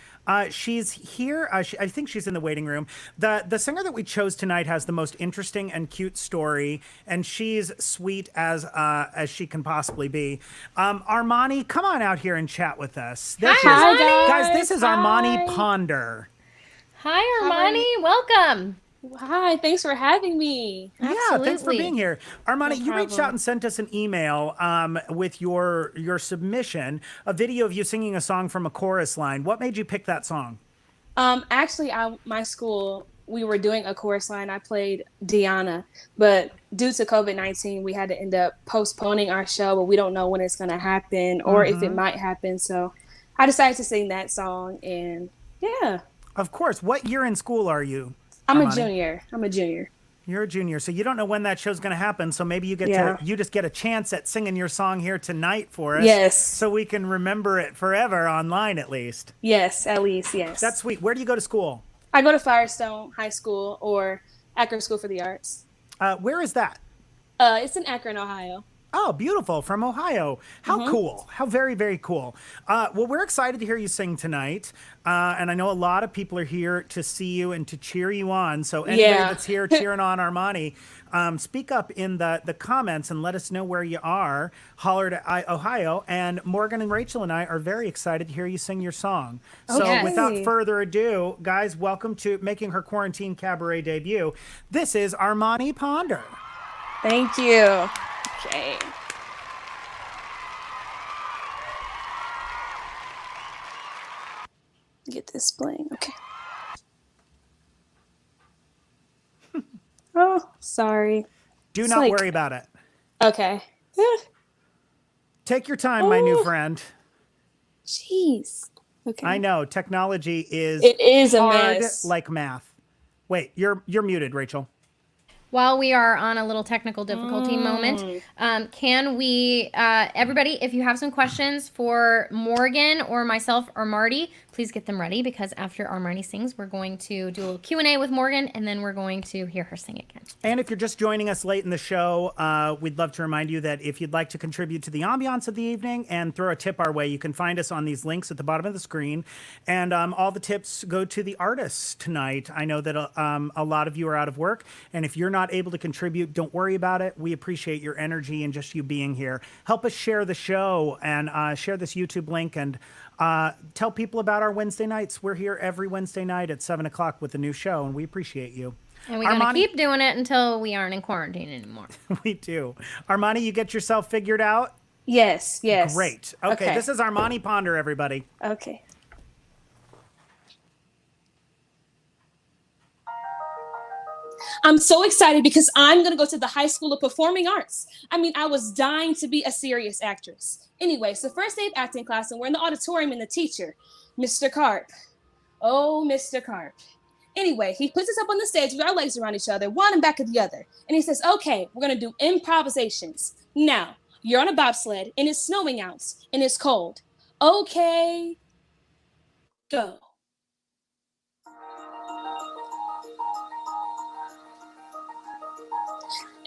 She's here. I think she's in the waiting room. The singer that we chose tonight has the most interesting and cute story, and she's sweet as she can possibly be. Armani, come on out here and chat with us. There she is. Armani. Guys, this is Armani Ponder. Hi, Armani. Welcome. Hi, thanks for having me. Yeah, thanks for Absolutely. being here. Armani, you reached problem. out and sent us an email with your submission, a video of you singing a song from a chorus line. What made you pick that song? Actually, my school, we were doing a chorus line. I played Deanna, but due to COVID-19, we had to end up postponing our show, but we don't know when it's going to happen or if it might happen. So I decided to sing that song, and yeah. Of course. What year in school are you? I'm Armani? a junior. You're a junior, so you don't know when that show's going to happen. So maybe you just get a chance at singing your song here tonight for us. Yes. So we can remember it forever online, at least. Yes, at least, yes. That's sweet. Where do you go to school? I go to Firestone High School or Akron School for the Arts. Where is that? It's in Akron, Ohio. Oh, beautiful. From Ohio. How cool. How very, very cool. Well, we're excited to hear you sing tonight. And I know a lot of people are here to see you and to cheer you on. So anybody that's here cheering on Armani, speak up in the comments and let us know where you are. Holler to Ohio. And Morgan and Rachel and I are very excited to hear you sing your song. So Okay. without further ado, guys, welcome to making her Quarantine Cabaret debut. This is Armani Ponder. Thank you. Okay. Get this playing. Okay. Oh, sorry. Do It's not like- worry about it. Okay. Take your time, my new Oh. friend. Jeez. Okay. I know technology is It is a hard mess. like math. Wait, you're muted, Rachel. While we are on a little technical difficulty moment, can we, everybody, if you have some questions for Morgan or myself or Marty, please get them ready, because after Armani sings, we're going to do a little Q&A with Morgan, and then we're going to hear her sing again. And if you're just joining us late in the show, we'd love to remind you that if you'd like to contribute to the ambiance of the evening and throw a tip our way, you can find us on these links at the bottom of the screen. And all the tips go to the artists tonight. I know that a lot of you are out of work, and if you're not able to contribute, don't worry about it. We appreciate your energy and just you being here. Help us share the show and share this YouTube link, and tell people about our Wednesday nights. We're here every Wednesday night at 7 o'clock with a new show, and we appreciate you. And we're going to keep doing it until we aren't in quarantine anymore. We do. Armani, you get yourself figured out? Yes. Great. Okay, this is Armani Ponder, everybody. Okay. I'm so excited because I'm going to go to the High School of Performing Arts. I mean, I was dying to be a serious actress. Anyway, it's the first day of acting class, and we're in the auditorium, and the teacher, Mr. Carp. Oh, Mr. Carp. Anyway, he puts us up on the stage with our legs around each other, one in back of the other. And he says, okay, we're going to do improvisations. Now, you're on a bobsled, and it's snowing out, and it's cold. Okay, go.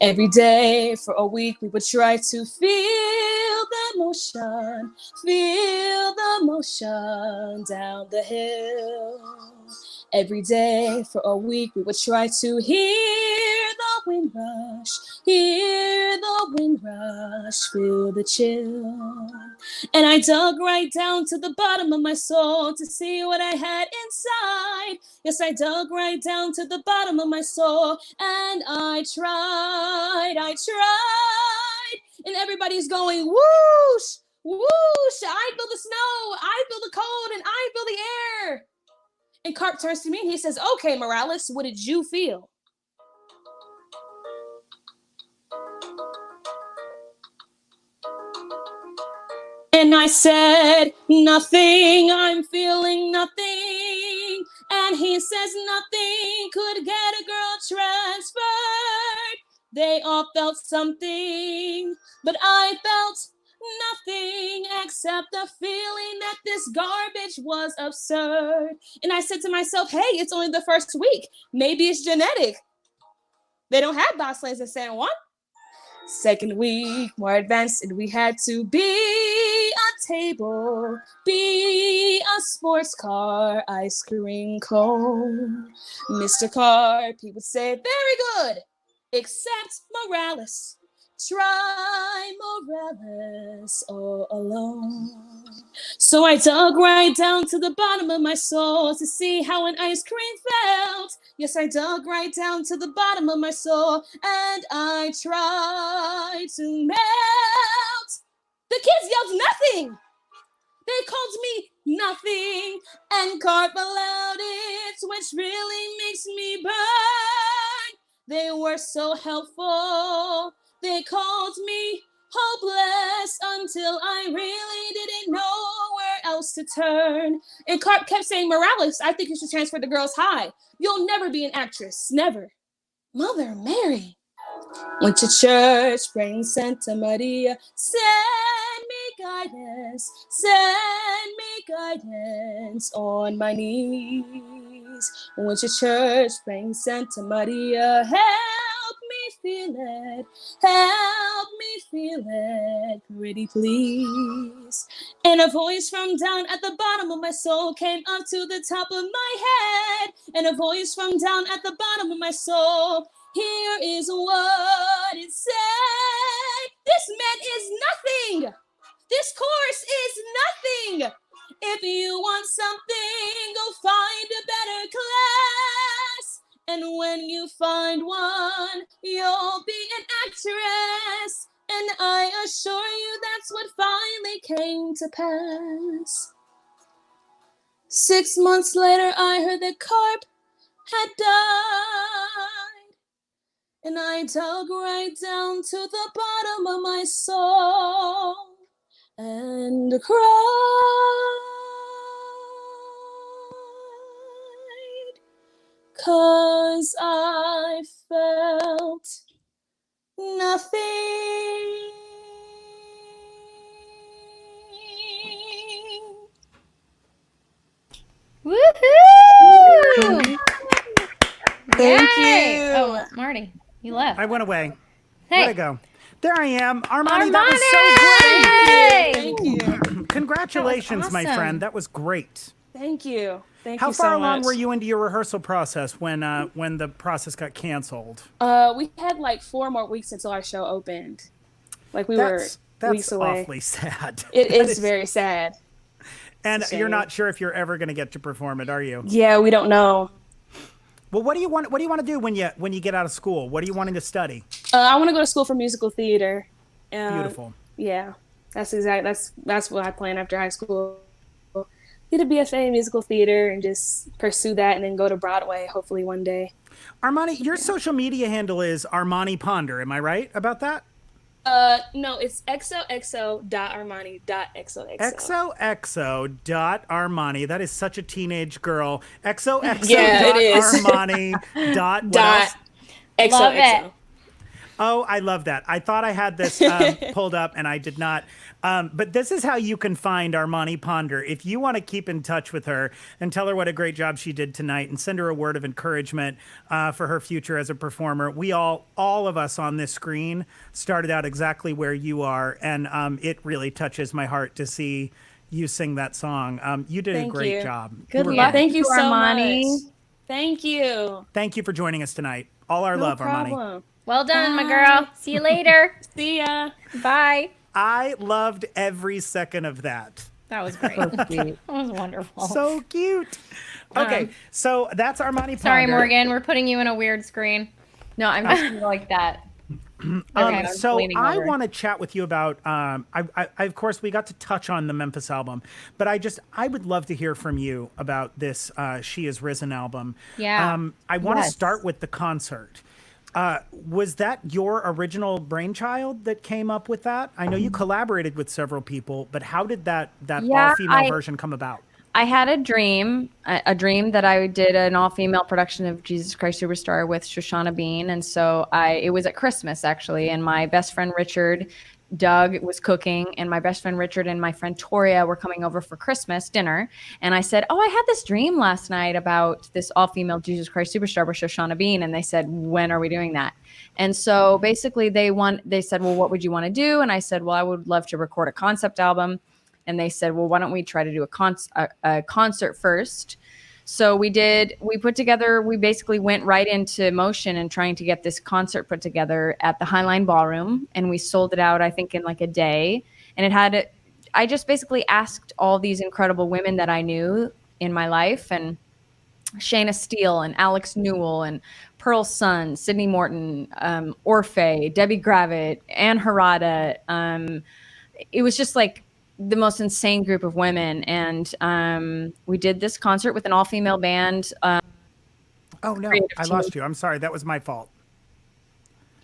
Every day for a week, we would try to feel the motion down the hill. Every day for a week, we would try to hear the wind rush, feel the chill. And I dug right down to the bottom of my soul to see what I had inside. Yes, I dug right down to the bottom of my soul, and I tried. And everybody's going, whoosh, whoosh. I feel the snow, I feel the cold, and I feel the air. And Carp turns to me and he says, okay, Morales, what did you feel? And I said, nothing, I'm feeling nothing. And he says, nothing could get a girl transferred. They all felt something, but I felt nothing except the feeling that this garbage was absurd. And I said to myself, hey, it's only the first week. Maybe it's genetic. They don't have bobsleds in San Juan. Second week, more advanced, and we had to be a table, be a sports car, ice cream cone. Mr. Carp, he would say, very good, except Morales. Try Morales all alone. So I dug right down to the bottom of my soul to see how an ice cream felt. Yes, I dug right down to the bottom of my soul, and I tried to melt. The kids yelled nothing. They called me nothing, and Carp allowed it, which really makes me burn. They were so helpful. They called me hopeless until I really didn't know where else to turn. And Carp kept saying, Morales, I think you should transfer to Girls High. You'll never be an actress, never. Mother Mary. Went to church, praying Santa Maria, send me guidance on my knees. Went to church, praying Santa Maria, help me feel it, pretty please. And a voice from down at the bottom of my soul came up to the top of my head. And a voice from down at the bottom of my soul, here is what it said. This man is nothing. This course is nothing. If you want something, go find a better class. And when you find one, you'll be an actress. And I assure you that's what finally came to pass. 6 months later, I heard that Carp had died. And I dug right down to the bottom of my soul and cried. 'Cause I felt nothing. Marty? You left. I went away. Hey. Where'd I go? There I am. Armani, Armani! that was so great. Thank you. Congratulations, my awesome. friend. That was great. Thank you. Thank How you so far along much. were you into your rehearsal process when the process got canceled? We had like 4 more weeks until our show opened. Like we were weeks away. Awfully sad. It That is very sad. And It's a you're shame. not sure if you're ever going to get to perform it, are you? Yeah, we don't know. Well, what do you want to do when you get out of school? What are you wanting to study? I want to go to school for musical theater. Beautiful. Yeah, that's what I plan after high school. Get a BFA in musical theater and just pursue that, and then go to Broadway hopefully one day. Armani, your social media handle is Armani Ponder. Am I right about that? No, it's xoxo.armani.xoxo. XOXO.Armani. That is such a teenage girl. XOXO.Armani. Yeah, it is. What else? Love it. Oh, I love that. I thought I had this pulled up and I did not. But this is how you can find Armani Ponder. If you want to keep in touch with her and tell her what a great job she did tonight and send her a word of encouragement for her future as a performer, we all of us on this screen started out exactly where you are. And it really touches my heart to see you sing that song. You did a Thank great you. job. Good You were luck. great. Thank you so Armani. much. Thank you. Thank you for joining us tonight. All our No love, Armani. problem. Well done, my girl. See you later. See ya. Bye. I loved every second of that. That was great. So That sweet. was wonderful. So cute. Okay, so that's Armani Ponder. Sorry, Morgan. We're putting you in a weird screen. No, I'm just gonna go like that. I'm So leaning I over. want to chat with you about. I of course we got to touch on the Memphis album, but I would love to hear from you about this She Is Risen album. Yeah. I want to Yes. start with the concert. Was that your original brainchild that came up with that? I know you collaborated with several people, but how did that Yeah, all-female version come about? I had a dream that I did an all-female production of Jesus Christ Superstar with Shoshana Bean, and so it was at Christmas actually, and my best friend Richard, Doug was cooking, and my best friend Richard and my friend Toria were coming over for Christmas dinner, and I said, "Oh, I had this dream last night about this all-female Jesus Christ Superstar with Shoshana Bean," and they said, "When are we doing that?" And so basically they said, "Well, what would you want to do?" And I said, "Well, I would love to record a concept album." And they said, "Well, why don't we try to do a concert first?" So we basically went right into motion and trying to get this concert put together at the Highline Ballroom. And we sold it out, I think, in like a day. And I just basically asked all these incredible women that I knew in my life, and Shayna Steele and Alex Newell and Pearl Sun, Sydney Morton, Orfeh, Debbie Gravitt, Ann Harada. It was just like the most insane group of women, and we did this concert with an all-female band. Oh no, creative I team. lost you. I'm sorry, that was my fault.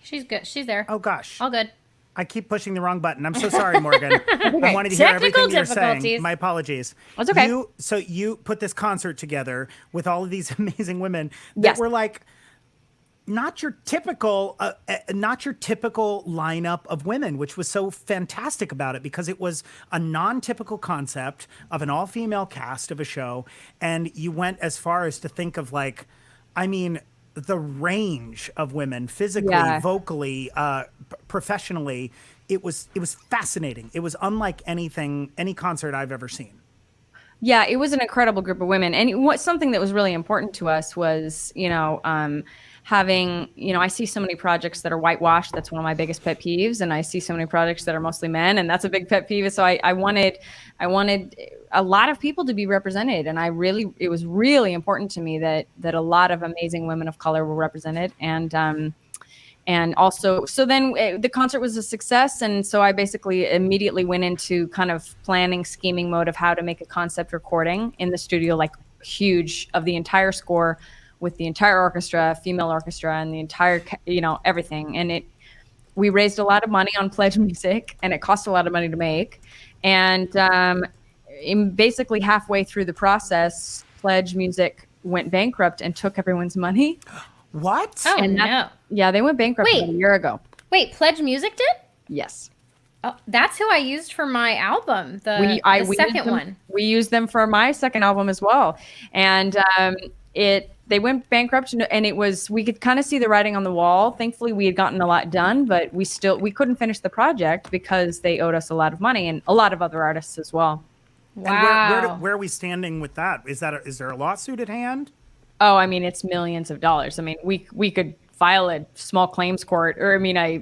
She's good. She's there. Oh gosh. All good. I keep pushing the wrong button. I'm so sorry, Morgan. I wanted to hear Technical everything you're saying. difficulties. My apologies. That's okay. So you put this concert together with all of these amazing women that Yes. were like not your typical lineup of women, which was so fantastic about it because it was a non-typical concept of an all-female cast of a show, and you went as far as to think of like, I mean, the range of women physically, Yeah. vocally, professionally. It was fascinating. It was unlike any concert I've ever seen. Yeah, it was an incredible group of women. And something that was really important to us was, having, I see so many projects that are whitewashed. That's one of my biggest pet peeves. And I see so many projects that are mostly men, and that's a big pet peeve. So I wanted a lot of people to be represented. And it was really important to me that a lot of amazing women of color were represented. And also, so then the concert was a success. And so I basically immediately went into kind of planning, scheming mode of how to make a concept recording in the studio, like huge, of the entire score with the entire orchestra, female orchestra, and the entire, everything. And we raised a lot of money on Pledge Music, and it cost a lot of money to make. And basically halfway through the process, Pledge Music went bankrupt and took everyone's money. What? Oh, And no. Yeah, they went bankrupt Wait. about a year ago. Wait, Pledge Music did? Yes. Oh, that's who I used for my album, the We second used them, one. We used them for my second album as well. And they went bankrupt, and we could kind of see the writing on the wall. Thankfully, we had gotten a lot done, but we couldn't finish the project because they owed us a lot of money, and a lot of other artists as well. Wow. And where are we standing with that? Is there a lawsuit at hand? Oh, I mean, it's millions of dollars. I mean, we could file a small claims court, or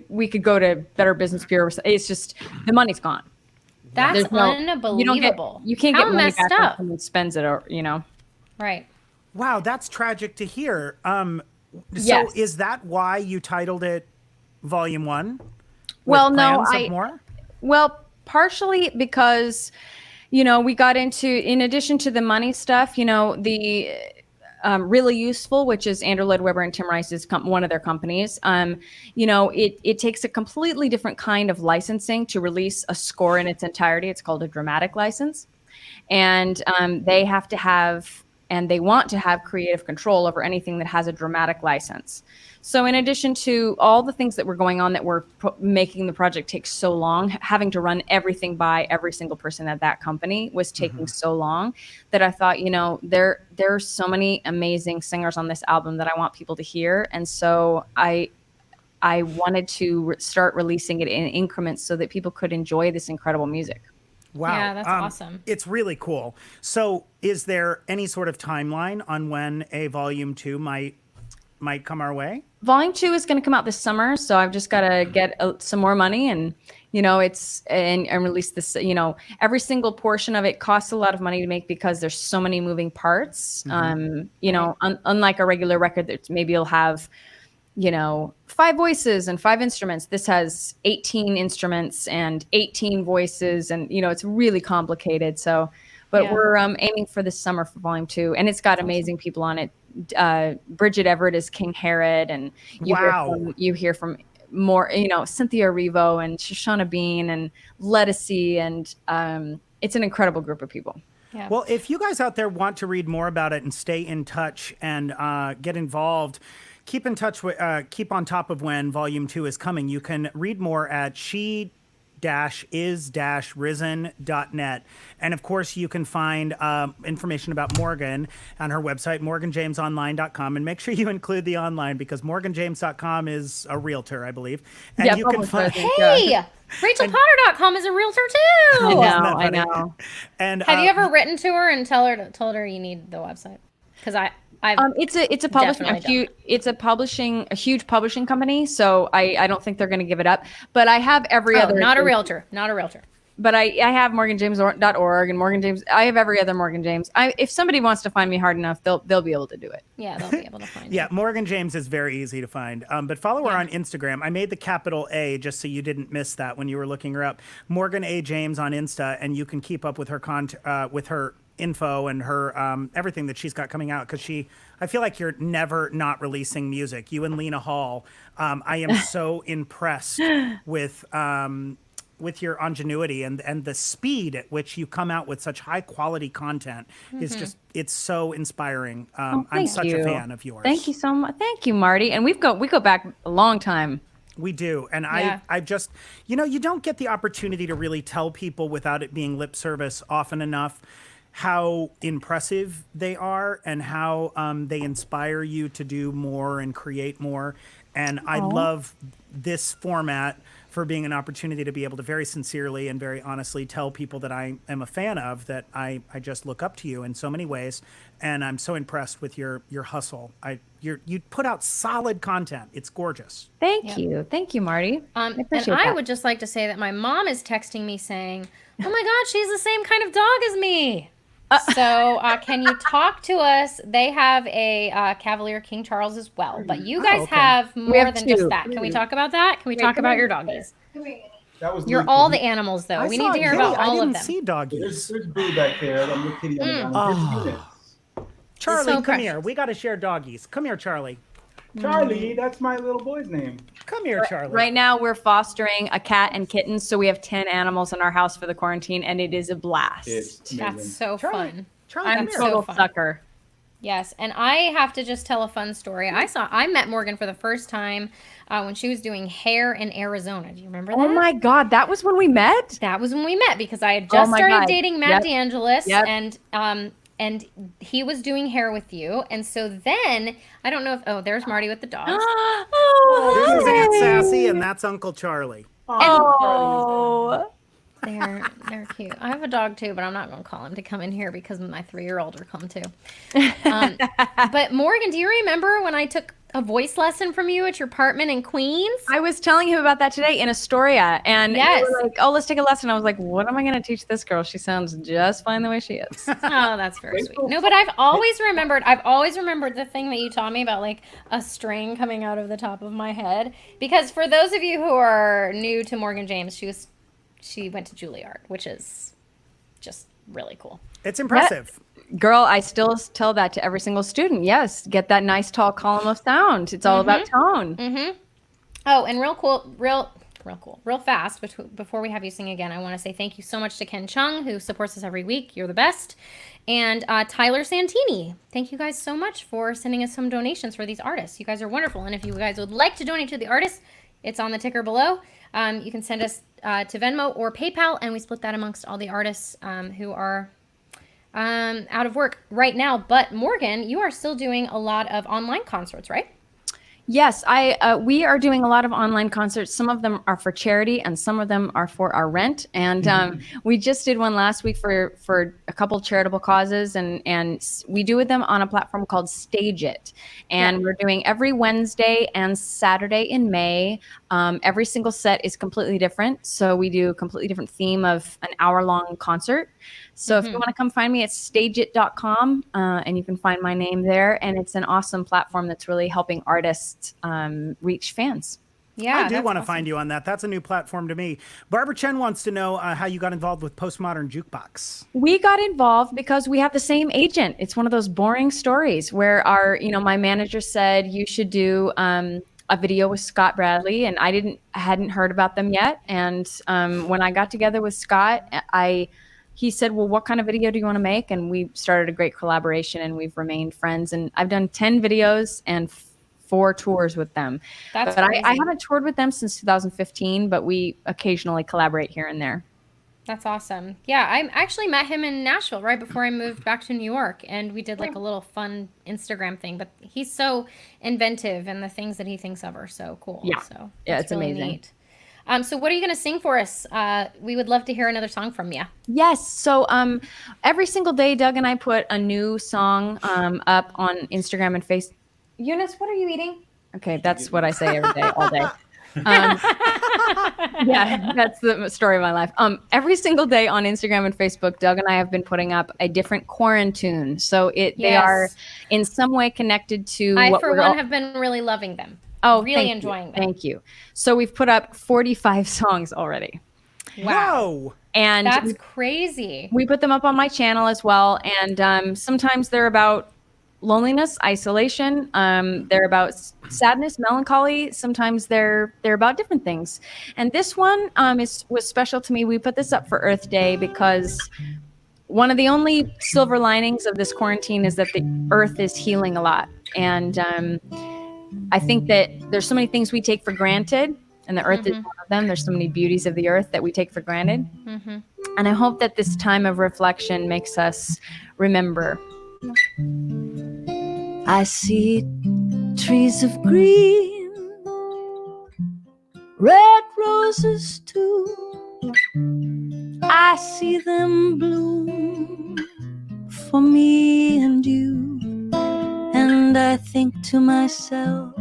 we could go to Better Business Bureau. It's just the money's gone. That's unbelievable. You can't How get money messed back when up. someone spends it, or Right. Wow, that's tragic to hear. So Yes. is that why you titled it Volume 1? Well, no, More? partially because, we got into, in addition to the money stuff, the Really Useful, which is Andrew Lloyd Webber and Tim Rice's one of their companies. It takes a completely different kind of licensing to release a score in its entirety. It's called a dramatic license, and they have to have, and they want to have, creative control over anything that has a dramatic license. So in addition to all the things that were going on that were making the project take so long, having to run everything by every single person at that company was taking so long that I thought, there are so many amazing singers on this album that I want people to hear. And so I wanted to start releasing it in increments so that people could enjoy this incredible music. Wow. Yeah, that's awesome. It's really cool. So is there any sort of timeline on when a Volume 2 might come our way? Volume 2 is going to come out this summer, so I've just got to get some more money and release this. Every single portion of it costs a lot of money to make because there's so many moving parts. Unlike a regular record that maybe you'll have 5 voices and 5 instruments. This has 18 instruments and 18 voices, and it's really complicated. So, but we're aiming for this summer for Volume 2, and it's got amazing people on it. Bridget Everett is King Herod, and you hear from more, Cynthia Erivo and Shoshana Bean and Lettucey, and it's an incredible group of people. Yeah. Well, if you guys out there want to read more about it and stay in touch and get involved, keep in touch with, keep on top of when Volume 2 is coming. You can read more at she-is-risen.net. And of course, you can find information about Morgan on her website, morganjamesonline.com. And make sure you include the online because morganjames.com is a realtor, I believe. And you can find. Hey, RachelPotter.com is a realtor too. I know. And have you ever written to her and told her you need the website? Because it's a huge publishing company, so I don't think they're going to give it up. But I have every other. Not a realtor. But I have morganjames.org and Morgan James. I have every other Morgan James. If somebody wants to find me hard enough, they'll be able to do it. Yeah, they'll be able to find Yeah, it. Morgan James is very easy to find. But follow her on Instagram. I made the capital A just so you didn't miss that when you were looking her up. Morgan A. James on Insta, and you can keep up with her with her info and her everything that she's got coming out, because I feel like you're never not releasing music. You and Lena Hall, I am so impressed with your ingenuity and the speed at which you come out with such high quality content is just, it's so inspiring. I'm such a fan of yours. Thank you so much. Thank you, Marty. And we go back a long time. We do. And I just, you don't get the opportunity to really tell people without it being lip service often enough how impressive they are and how they inspire you to do more and create more. And I love this format for being an opportunity to be able to very sincerely and very honestly tell people that I am a fan of, that I just look up to you in so many ways. And I'm so impressed with your hustle. You put out solid content. It's gorgeous. Thank you. Thank you, Marty. And I would just like to say that my mom is texting me saying, oh my God, she's the same kind of dog as me. So can you talk to us? They have a Cavalier King Charles as well, but you guys have more than just that. Can we talk about that? Can we talk about your doggies? You're all the animals, though. We need to hear about all of them. I didn't see doggies. There's Boo back there. I'm the kitty on the ground. Charlie, So come here. We got to share doggies. Come here, Charlie. Charlie, that's my little boy's name. Come here, Charlie. Right now, we're fostering a cat and kittens, so we have 10 animals in our house for the quarantine, and it is a blast. That's so fun. Charlie, I'm a total sucker. Yes, and I have to just tell a fun story. I met Morgan for the first time when she was doing hair in Arizona. Do you remember that? Oh my God, that was when we met? That was when we met because I had just started dating Matt DeAngelis, and and he was doing hair with you. And so then, I don't know if, oh, there's Marty with the dogs. This is Aunt hi. Sassy, and that's Uncle Charlie. Oh. They're cute. I have a dog too, but I'm not going to call him to come in here because my 3-year-old will come too. But Morgan, do you remember when I took a voice lesson from you at your apartment in Queens? I was telling him about that today in Astoria, and Yes. you were like, "Oh, let's take a lesson." I was like, "What am I going to teach this girl? She sounds just fine the way she is." Oh, that's very sweet. No, but I've always remembered the thing that you taught me about like a string coming out of the top of my head. Because for those of you who are new to Morgan James, she went to Juilliard, which is just really cool. It's impressive. Girl, I still tell that to every single student. Yes, get that nice tall column of sound. It's all about tone. Oh, and real fast, before we have you sing again, I want to say thank you so much to Ken Chung, who supports us every week. You're the best. And Tyler Santini. Thank you guys so much for sending us some donations for these artists. You guys are wonderful. And if you guys would like to donate to the artists, it's on the ticker below. You can send us to Venmo or PayPal, and we split that amongst all the artists who are out of work right now. But Morgan, you are still doing a lot of online concerts, right? Yes, we are doing a lot of online concerts. Some of them are for charity, and some of them are for our rent. And we just did one last week for a couple charitable causes, and we do them on a platform called Stage It. And we're doing every Wednesday and Saturday in May. Every single set is completely different, so we do a completely different theme of an hour-long concert. So if you want to come find me, it's stageit.com, and you can find my name there. And it's an awesome platform that's really helping artists reach fans. Yeah, I do want to find you on that. That's a new platform to me. Barbara Chen wants to know how you got involved with Postmodern Jukebox. We got involved because we have the same agent. It's one of those boring stories where my manager said you should do a video with Scott Bradley, and I hadn't heard about them yet. And when I got together with Scott, he said, well, what kind of video do you want to make? And we started a great collaboration, and we've remained friends. And I've done 10 videos and 4 tours with them. But I haven't toured with them since 2015, but we occasionally collaborate here and there. That's awesome. Yeah, I actually met him in Nashville right before I moved back to New York, and we did like a little fun Instagram thing. But he's so inventive, and the things that he thinks of are so cool. Yeah, so it's really amazing. Neat. So what are you going to sing for us? We would love to hear another song from you. Yes. So every single day, Doug and I put a new song up on Instagram and Facebook. Eunice, what are you eating? Okay, that's what I say every day, all day. Yeah, that's the story of my life. Every single day on Instagram and Facebook, Doug and I have been putting up a different quarantine. So they are in some way connected to. I, for one, have been really loving them. Oh, really enjoying them. Thank you. So we've put up 45 songs already. Wow. And that's crazy. We put them up on my channel as well. And sometimes they're about loneliness, isolation. They're about sadness, melancholy. Sometimes they're about different things. And this one was special to me. We put this up for Earth Day because one of the only silver linings of this quarantine is that the Earth is healing a lot. And I think that there's so many things we take for granted, and the Earth is one of them. There's so many beauties of the Earth that we take for granted. And I hope that this time of reflection makes us remember. I see trees of green, red roses too. I see them bloom for me and you. And I think to myself,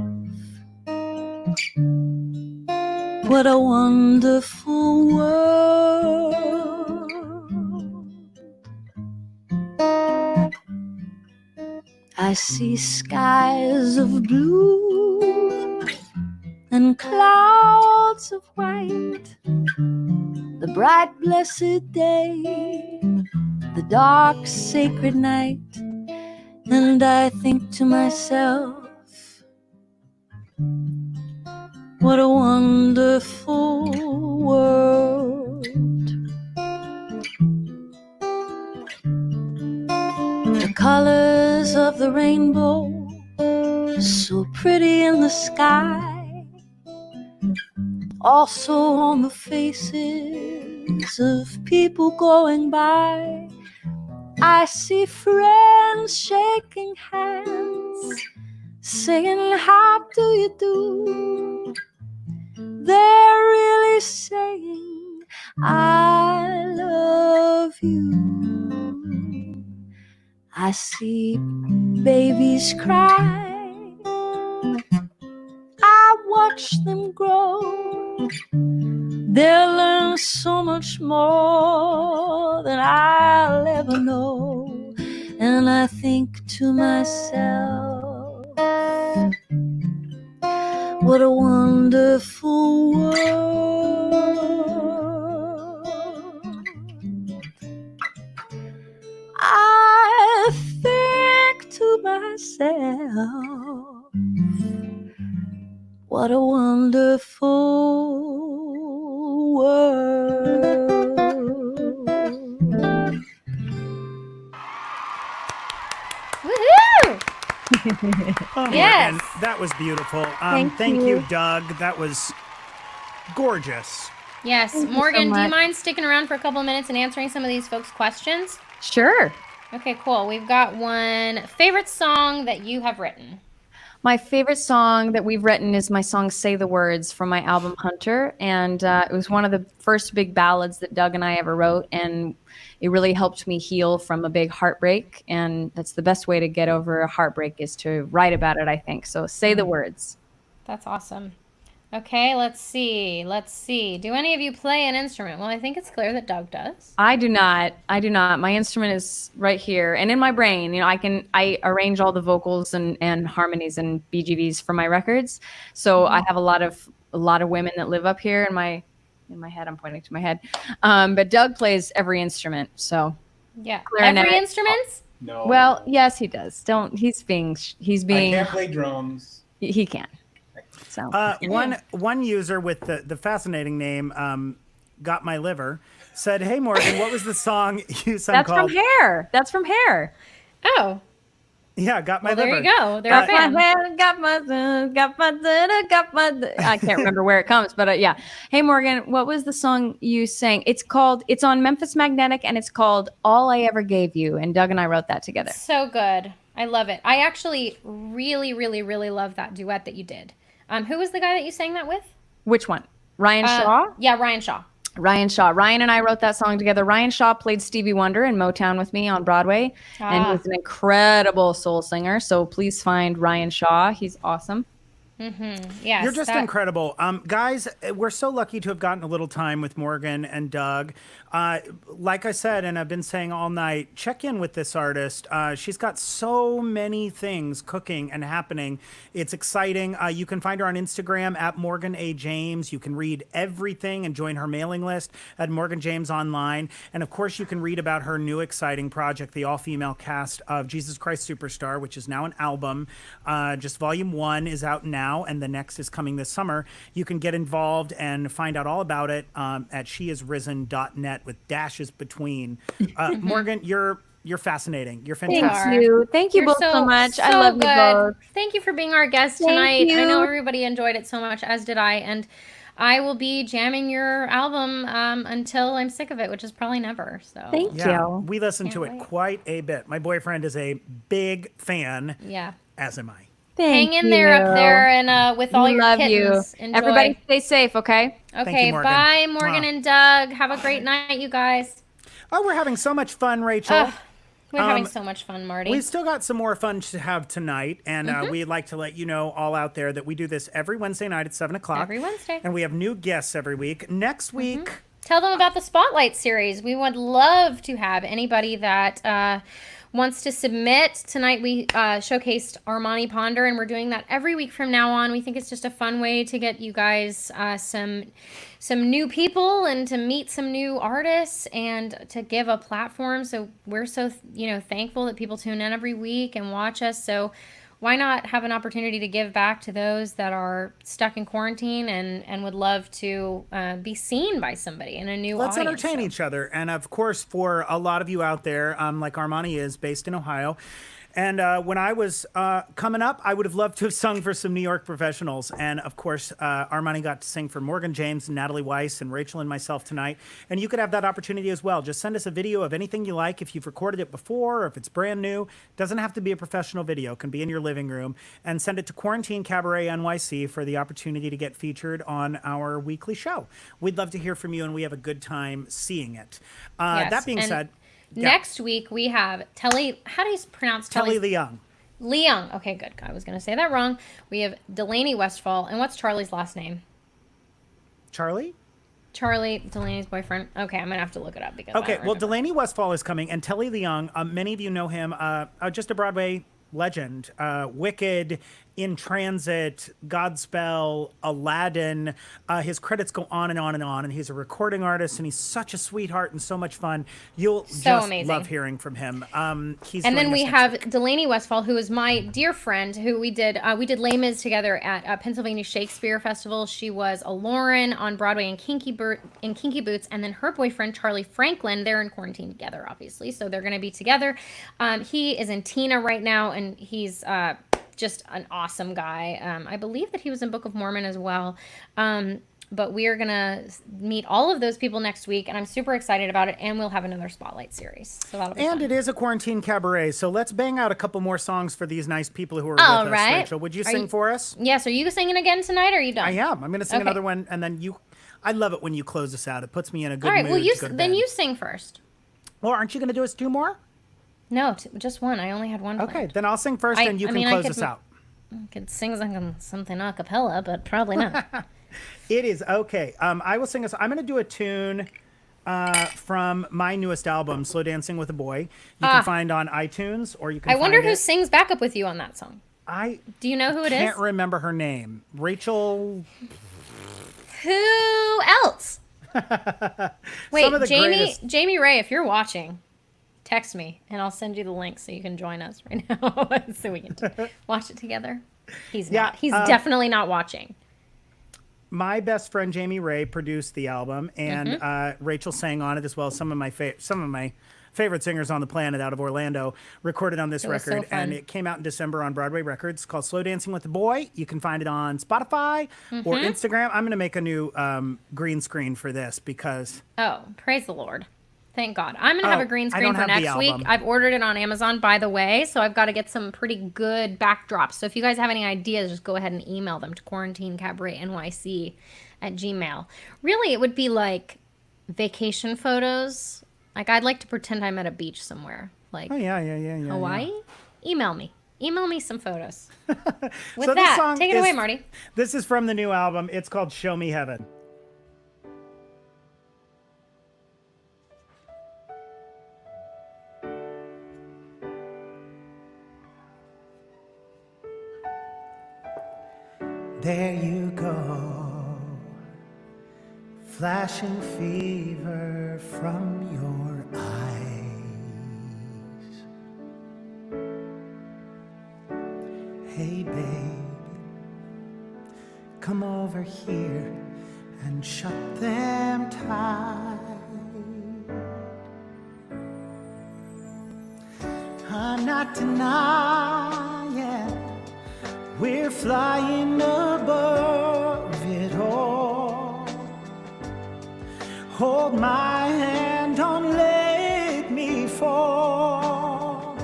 what a wonderful world. I see skies of blue and clouds of white, the bright blessed day, the dark sacred night. And I think to myself, what a wonderful world. The colors of the rainbow, so pretty in the sky, also on the faces of people going by. I see friends shaking hands, saying, how do you do? They're really saying, I love you. I see babies cry, I watch them grow. They'll learn so much more than I'll ever know. And I think to myself, what a wonderful world. I think to myself, what a wonderful world. Woohoo! Oh, Yes. Morgan, that was beautiful. Thank Thank you. you, Doug. That was gorgeous. Yes. you so Morgan, do you much. mind sticking around for a couple of minutes and answering some of these folks' questions? Sure. Okay, cool. We've got one favorite song that you have written. My favorite song that we've written is my song Say the Words from my album Hunter. And it was one of the first big ballads that Doug and I ever wrote. And it really helped me heal from a big heartbreak. And that's the best way to get over a heartbreak is to write about it, I think. So Say the Words. That's awesome. Okay, let's see. Do any of you play an instrument? Well, I think it's clear that Doug does. I do not. My instrument is right here and in my brain. You know, I arrange all the vocals and harmonies and BGVs for my records. So I have a lot of women that live up here in my head. I'm pointing to my head. But Doug plays every instrument. So Yeah. Clarinet. Every instrument? No. well, yes, he does. He's being I can't play drums. he can. So One user with the fascinating name, Got My Liver, said, hey, Morgan, what was the song you sung that's called? from Hair. That's from Hair. Oh, Yeah, Got My well, there Liver. you go. They're a fan. Got my. I can't remember where it comes, but yeah. Hey Morgan, what was the song you sang? It's on Memphis Magnetic, and it's called All I Ever Gave You. And Doug and I wrote that together. So good. I love it. I actually really, really, really love that duet that you did. Who was the guy that you sang that with? Which one? Ryan Shaw? Yeah, Ryan Shaw. Ryan Shaw. Ryan and I wrote that song together. Ryan Shaw played Stevie Wonder in Motown with me on Broadway, and he's an incredible soul singer. So please find Ryan Shaw. He's awesome. Yes. You're just incredible. Guys, we're so lucky to have gotten a little time with Morgan and Doug. Like I said, and I've been saying all night, check in with this artist. She's got so many things cooking and happening. It's exciting. You can find her on Instagram at Morgan A. James. You can read everything and join her mailing list at Morgan James Online. And of course, you can read about her new exciting project, the all-female cast of Jesus Christ Superstar, which is now an album. Just volume 1 is out now, and the next is coming this summer. You can get involved and find out all about it at sheisrisen.net with dashes between. Morgan, you're fascinating. You're fantastic. Thank you You're both so much. I love you both. Thank you for being our guest Thank tonight. you. I know everybody enjoyed it so much, as did I. And I will be jamming your album until I'm sick of it, which is probably never. So Thank you. We listen to it wait. quite a bit. My boyfriend is a big fan, yeah. as am I. Thank Hang in there up you. there and with all We your love kittens. you. Enjoy. Everybody stay safe, okay? Okay, you, Morgan. bye, Morgan Mwah. and Doug. Have a great night, you guys. Oh, we're having so much fun, Rachel. We're having so much fun, Marty. We've still got some more fun to have tonight, and we'd like to let you know all out there that we do this every Wednesday night at 7 o'clock. Every Wednesday. And we have new guests every week. Next week, Tell them about the Spotlight series. We would love to have anybody that wants to submit. Tonight we showcased Armani Ponder, and we're doing that every week from now on. We think it's just a fun way to get you guys some new people and to meet some new artists and to give a platform. So we're so thankful that people tune in every week and watch us. So why not have an opportunity to give back to those that are stuck in quarantine and would love to be seen by somebody in a new let's audience. entertain each other. And of course, for a lot of you out there, like Armani is based in Ohio, And when I was coming up, I would have loved to have sung for some New York professionals. And of course, Armani got to sing for Morgan, James, and Natalie Weiss, and Rachel and myself tonight. And you could have that opportunity as well. Just send us a video of anything you like. If you've recorded it before, or if it's brand new, it doesn't have to be a professional video. It can be in your living room. And send it to Quarantine Cabaret NYC for the opportunity to get featured on our weekly show. We'd love to hear from you, and we have a good time seeing it. Yes, That being and said, next week we have Telly. How do you pronounce Telly Telly? Leung. Leung. Okay, good. I was going to say that wrong. We have Delaney Westfall. And what's Charlie's last name? Charlie? Charlie, Delaney's boyfriend. Okay, I'm going to have to look it up because I Okay, don't well, remember. Delaney Westfall is coming, and Telly Leung, many of you know him, just a Broadway legend. Wicked, In Transit, Godspell, Aladdin. His credits go on and on and on, and he's a recording artist, and he's such a sweetheart and so much fun. You'll just amazing. love hearing from him. And then we have Delaney Westfall, who is my dear friend, who we did Les Mis together at Pennsylvania Shakespeare Festival. She was a Lauren on Broadway in Kinky Boots, and then her boyfriend Charlie Franklin. They're in quarantine together, obviously, so they're going to be together. He is in Tina right now, and he's just an awesome guy. I believe that he was in Book of Mormon as well. But we are going to meet all of those people next week, and I'm super excited about it, and we'll have another Spotlight series. So that'll be fun. And it is a quarantine cabaret, so let's bang out a couple more songs for these nice people who are All with right. us. Rachel, would you sing for us? Yes, are you singing again tonight, or are you done? I am. I'm going to sing Okay. another one, and then you... I love it when you close us out. It puts me in a good All right, mood well, to go to then bed. you sing first. Well, aren't you going to do us two more? No, just one. I only had one Okay, planned. then I'll sing first, and you can close us out. I could sing something a cappella, but probably not. It is okay. I will sing us. I'm going to do a tune from my newest album, Slow Dancing with a Boy. You can find on iTunes, or you can I wonder find who it. sings backup with you on that song. Do you know who it is? Can't remember her name. Rachel. Who else? Wait, Some of the greatest- Jamie Ray, if you're watching, text me and I'll send you the link so you can join us right now so we can watch it together. He's Yeah, not. He's definitely not watching. My best friend Jamie Ray produced the album, and Rachel sang on it as well. Some of my favorite singers on the planet out of Orlando recorded on this It was so record, fun. and it came out in December on Broadway Records. It's called Slow Dancing with the Boy. You can find it on Spotify or Instagram. I'm going to make a new green screen for this because Oh, praise the Lord. Thank God. I'm going to have a green I screen don't for have the next week. album. I've ordered it on Amazon, by the way, so I've got to get some pretty good backdrops. So if you guys have any ideas, just go ahead and email them to quarantinecabaretnyc@gmail. Really, it would be like vacation photos. Like, I'd like to pretend I'm at a beach somewhere. Like, yeah. Hawaii? Email me. Email me some photos. With So this that, song take it is- away, Marty. This is from the new album. It's called Show Me Heaven. There you go, flashing fever from your eyes. Hey babe, come over here and shut them tight. I'm not denying we're flying above it all. Hold my hand, don't let me fall.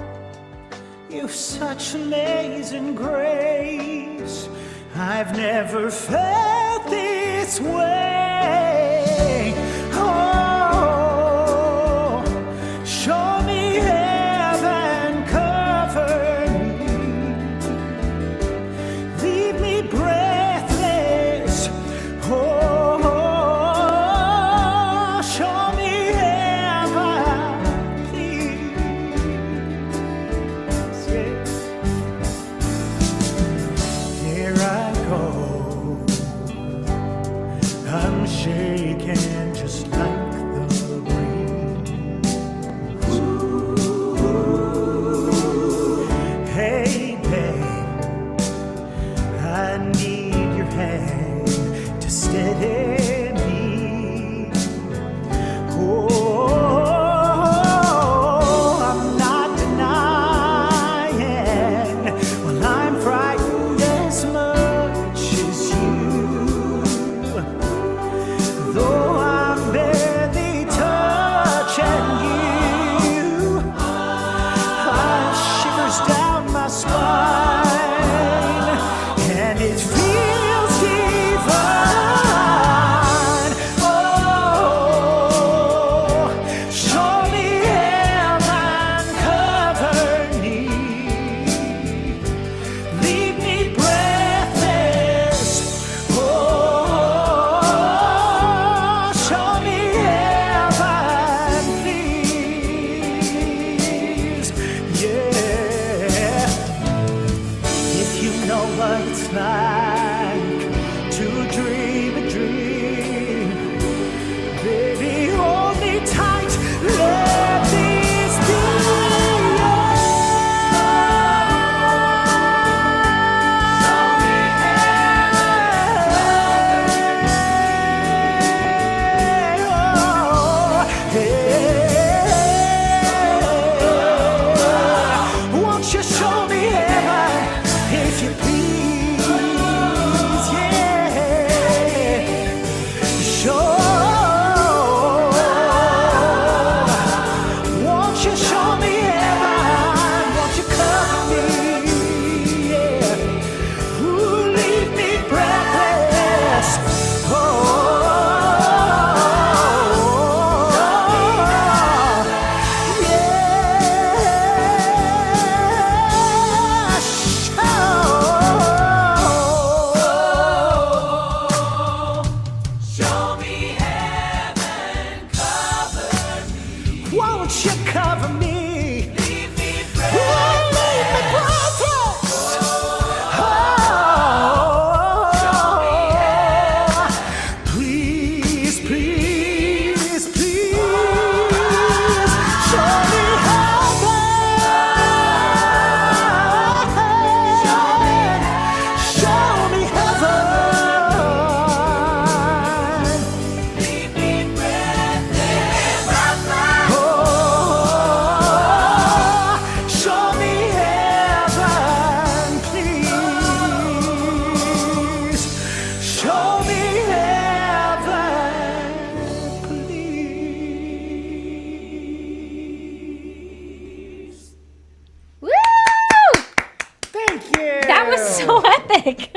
You've such amazing grace. I've never felt this way. Oh, show me heaven, cover me. Leave me breathless. Oh, show me heaven, please. Yes. Here I go was so epic.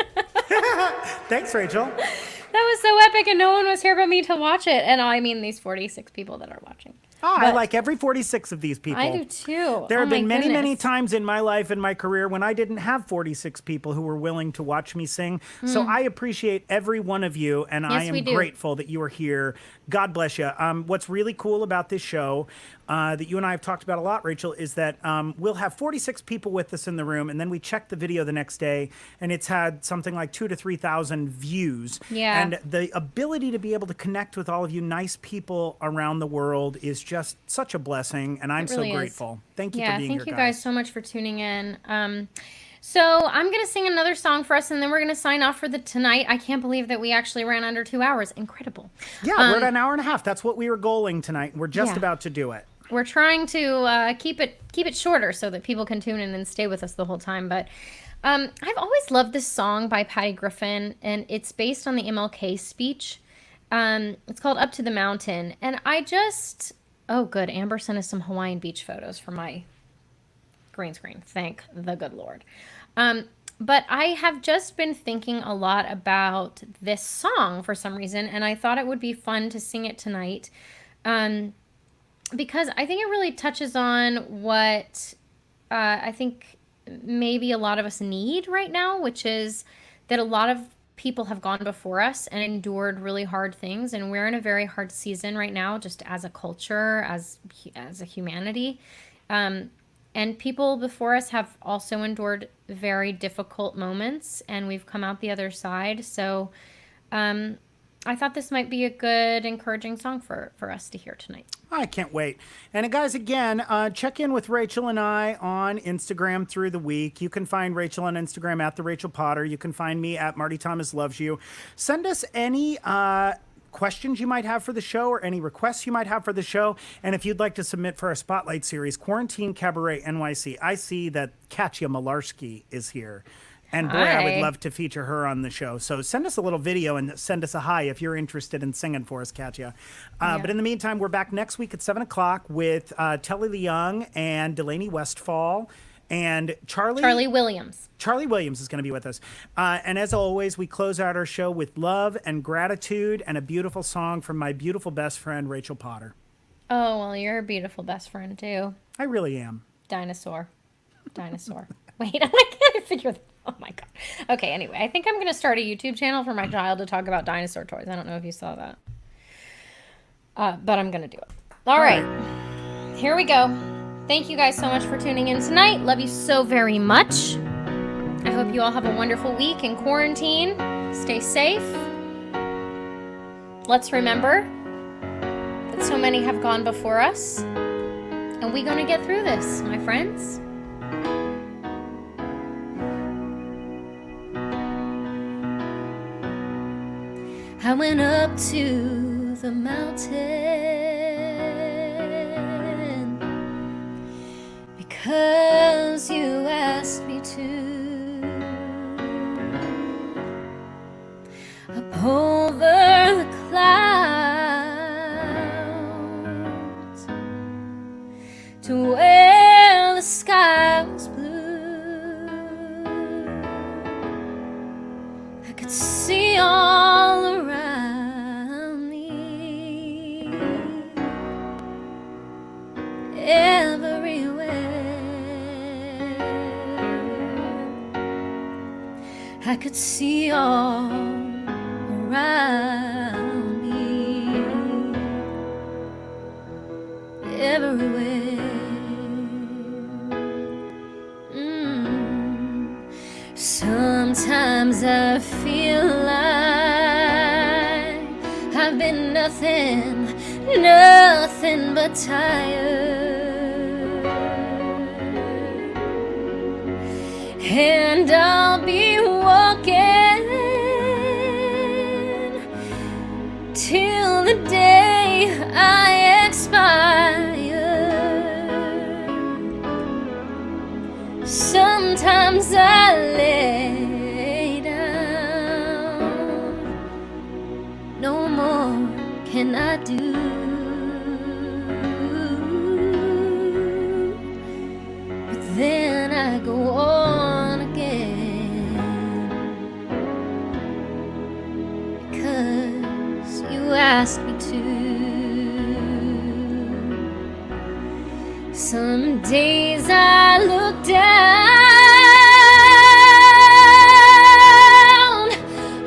Thanks, Rachel. That was so epic, and no one was here but me to watch it. And I mean, these 46 people that are watching. Oh, I like every 46 of these people. I do too. There have been many, many goodness. times in my life and my career when I didn't have 46 people who were willing to watch me sing. So I appreciate every one of you, and I we am do. grateful that you are here. God bless you. What's really cool about this show that you and I have talked about a lot, Rachel, is that we'll have 46 people with us in the room, and then we check the video the next day, and it's had something like 2,000 to 3,000 views. Yeah. And the ability to be able to connect with all of you nice people around the world is just such a blessing, and I'm really so is. grateful. Thank you for Yeah, being thank here, you guys so much for tuning in. So I'm going to sing another song for us, and then we're going to sign off for the tonight. I can't believe that we actually ran under 2 hours. Incredible. Yeah, we're at an hour and a half. That's what we were goaling tonight. We're just about to do it. We're trying to keep it shorter so that people can tune in and stay with us the whole time. But I've always loved this song by Patty Griffin, and it's based on the MLK speech. It's called Up to the Mountain. And oh, good. Amber sent us some Hawaiian beach photos for my green screen. Thank the good Lord. But I have just been thinking a lot about this song for some reason, and I thought it would be fun to sing it tonight. Because I think it really touches on what I think maybe a lot of us need right now, which is that a lot of people have gone before us and endured really hard things, and we're in a very hard season right now, just as a culture, as a humanity. And people before us have also endured very difficult moments, and we've come out the other side. So I thought this might be a good, encouraging song for us to hear tonight. I can't wait. And guys, again, check in with Rachel and I on Instagram through the week. You can find Rachel on Instagram at the Rachel Potter. You can find me at Marty Thomas Loves You. Send us any questions you might have for the show or any requests you might have for the show. And if you'd like to submit for our Spotlight series, Quarantine Cabaret NYC, I see that Katya Malarski is here. And boy, I would love to feature her on the show. So send us a little video and send us a hi if you're interested in singing for us, Katya. But in the meantime, we're back next week at 7 o'clock with Telly Leung and Delaney Westfall. And Charlie Williams. Charlie Williams is going to be with us. And as always, we close out our show with love and gratitude and a beautiful song from my beautiful best friend, Rachel Potter. Oh, well, you're a beautiful best friend, too. I really am. Dinosaur. Wait, I can't figure that. Oh, my God. Okay, anyway, I think I'm going to start a YouTube channel for my child to talk about dinosaur toys. I don't know if you saw that. But I'm going to do it. All right. Here we go. Thank you guys so much for tuning in tonight. Love you so very much. I hope you all have a wonderful week in quarantine. Stay safe. Let's remember that so many have gone before us, and we're going to get through this, my friends. I went up to the mountain because you asked me to. Up over the clouds to where the sky was blue, I could see all around me, everywhere. I could see all around me, everywhere. Sometimes I feel like I've been nothing but tired, and I'll be walking till the day I expire. Sometimes I lay down, no more can I do. But then I go on again. Some days I look down,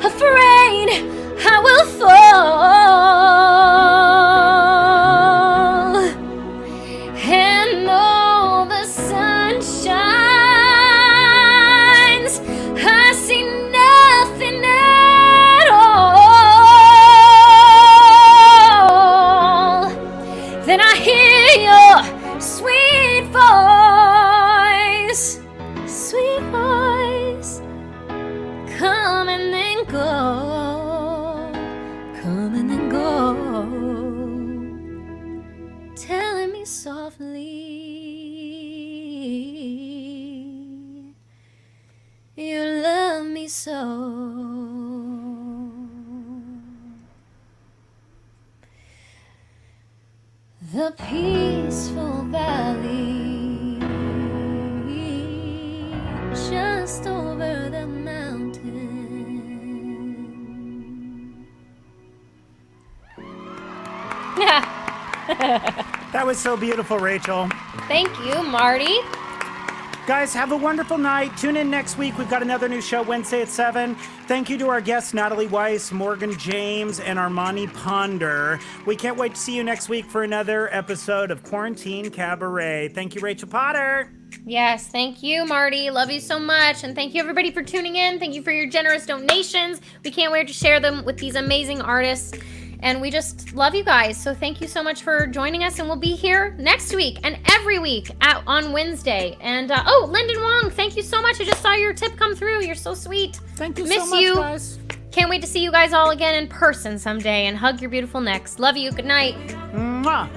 afraid I will fall, and though the sun shines, I see nothing at all. Then I hear your sweet voice, come and then go, come and then go, telling me softly, you love me so. The peaceful valley just over the mountain. That was so beautiful, Rachel. Thank you, Marty. Guys, have a wonderful night. Tune in next week. We've got another new show Wednesday at 7. Thank you to our guests, Natalie Weiss, Morgan James, and Armani Ponder. We can't wait to see you next week for another episode of Quarantine Cabaret. Thank you, Rachel Potter. Yes, thank you, Marty. Love you so much. And thank you, everybody, for tuning in. Thank you for your generous donations. We can't wait to share them with these amazing artists. And we just love you guys. So thank you so much for joining us. And we'll be here next week and every week on Wednesday. And, oh, Lyndon Wong, thank you so much. I just saw your tip come through. You're so sweet. Thank you Miss so much, you. guys. Can't wait to see you guys all again in person someday and hug your beautiful necks. Love you. Good night. Mwah.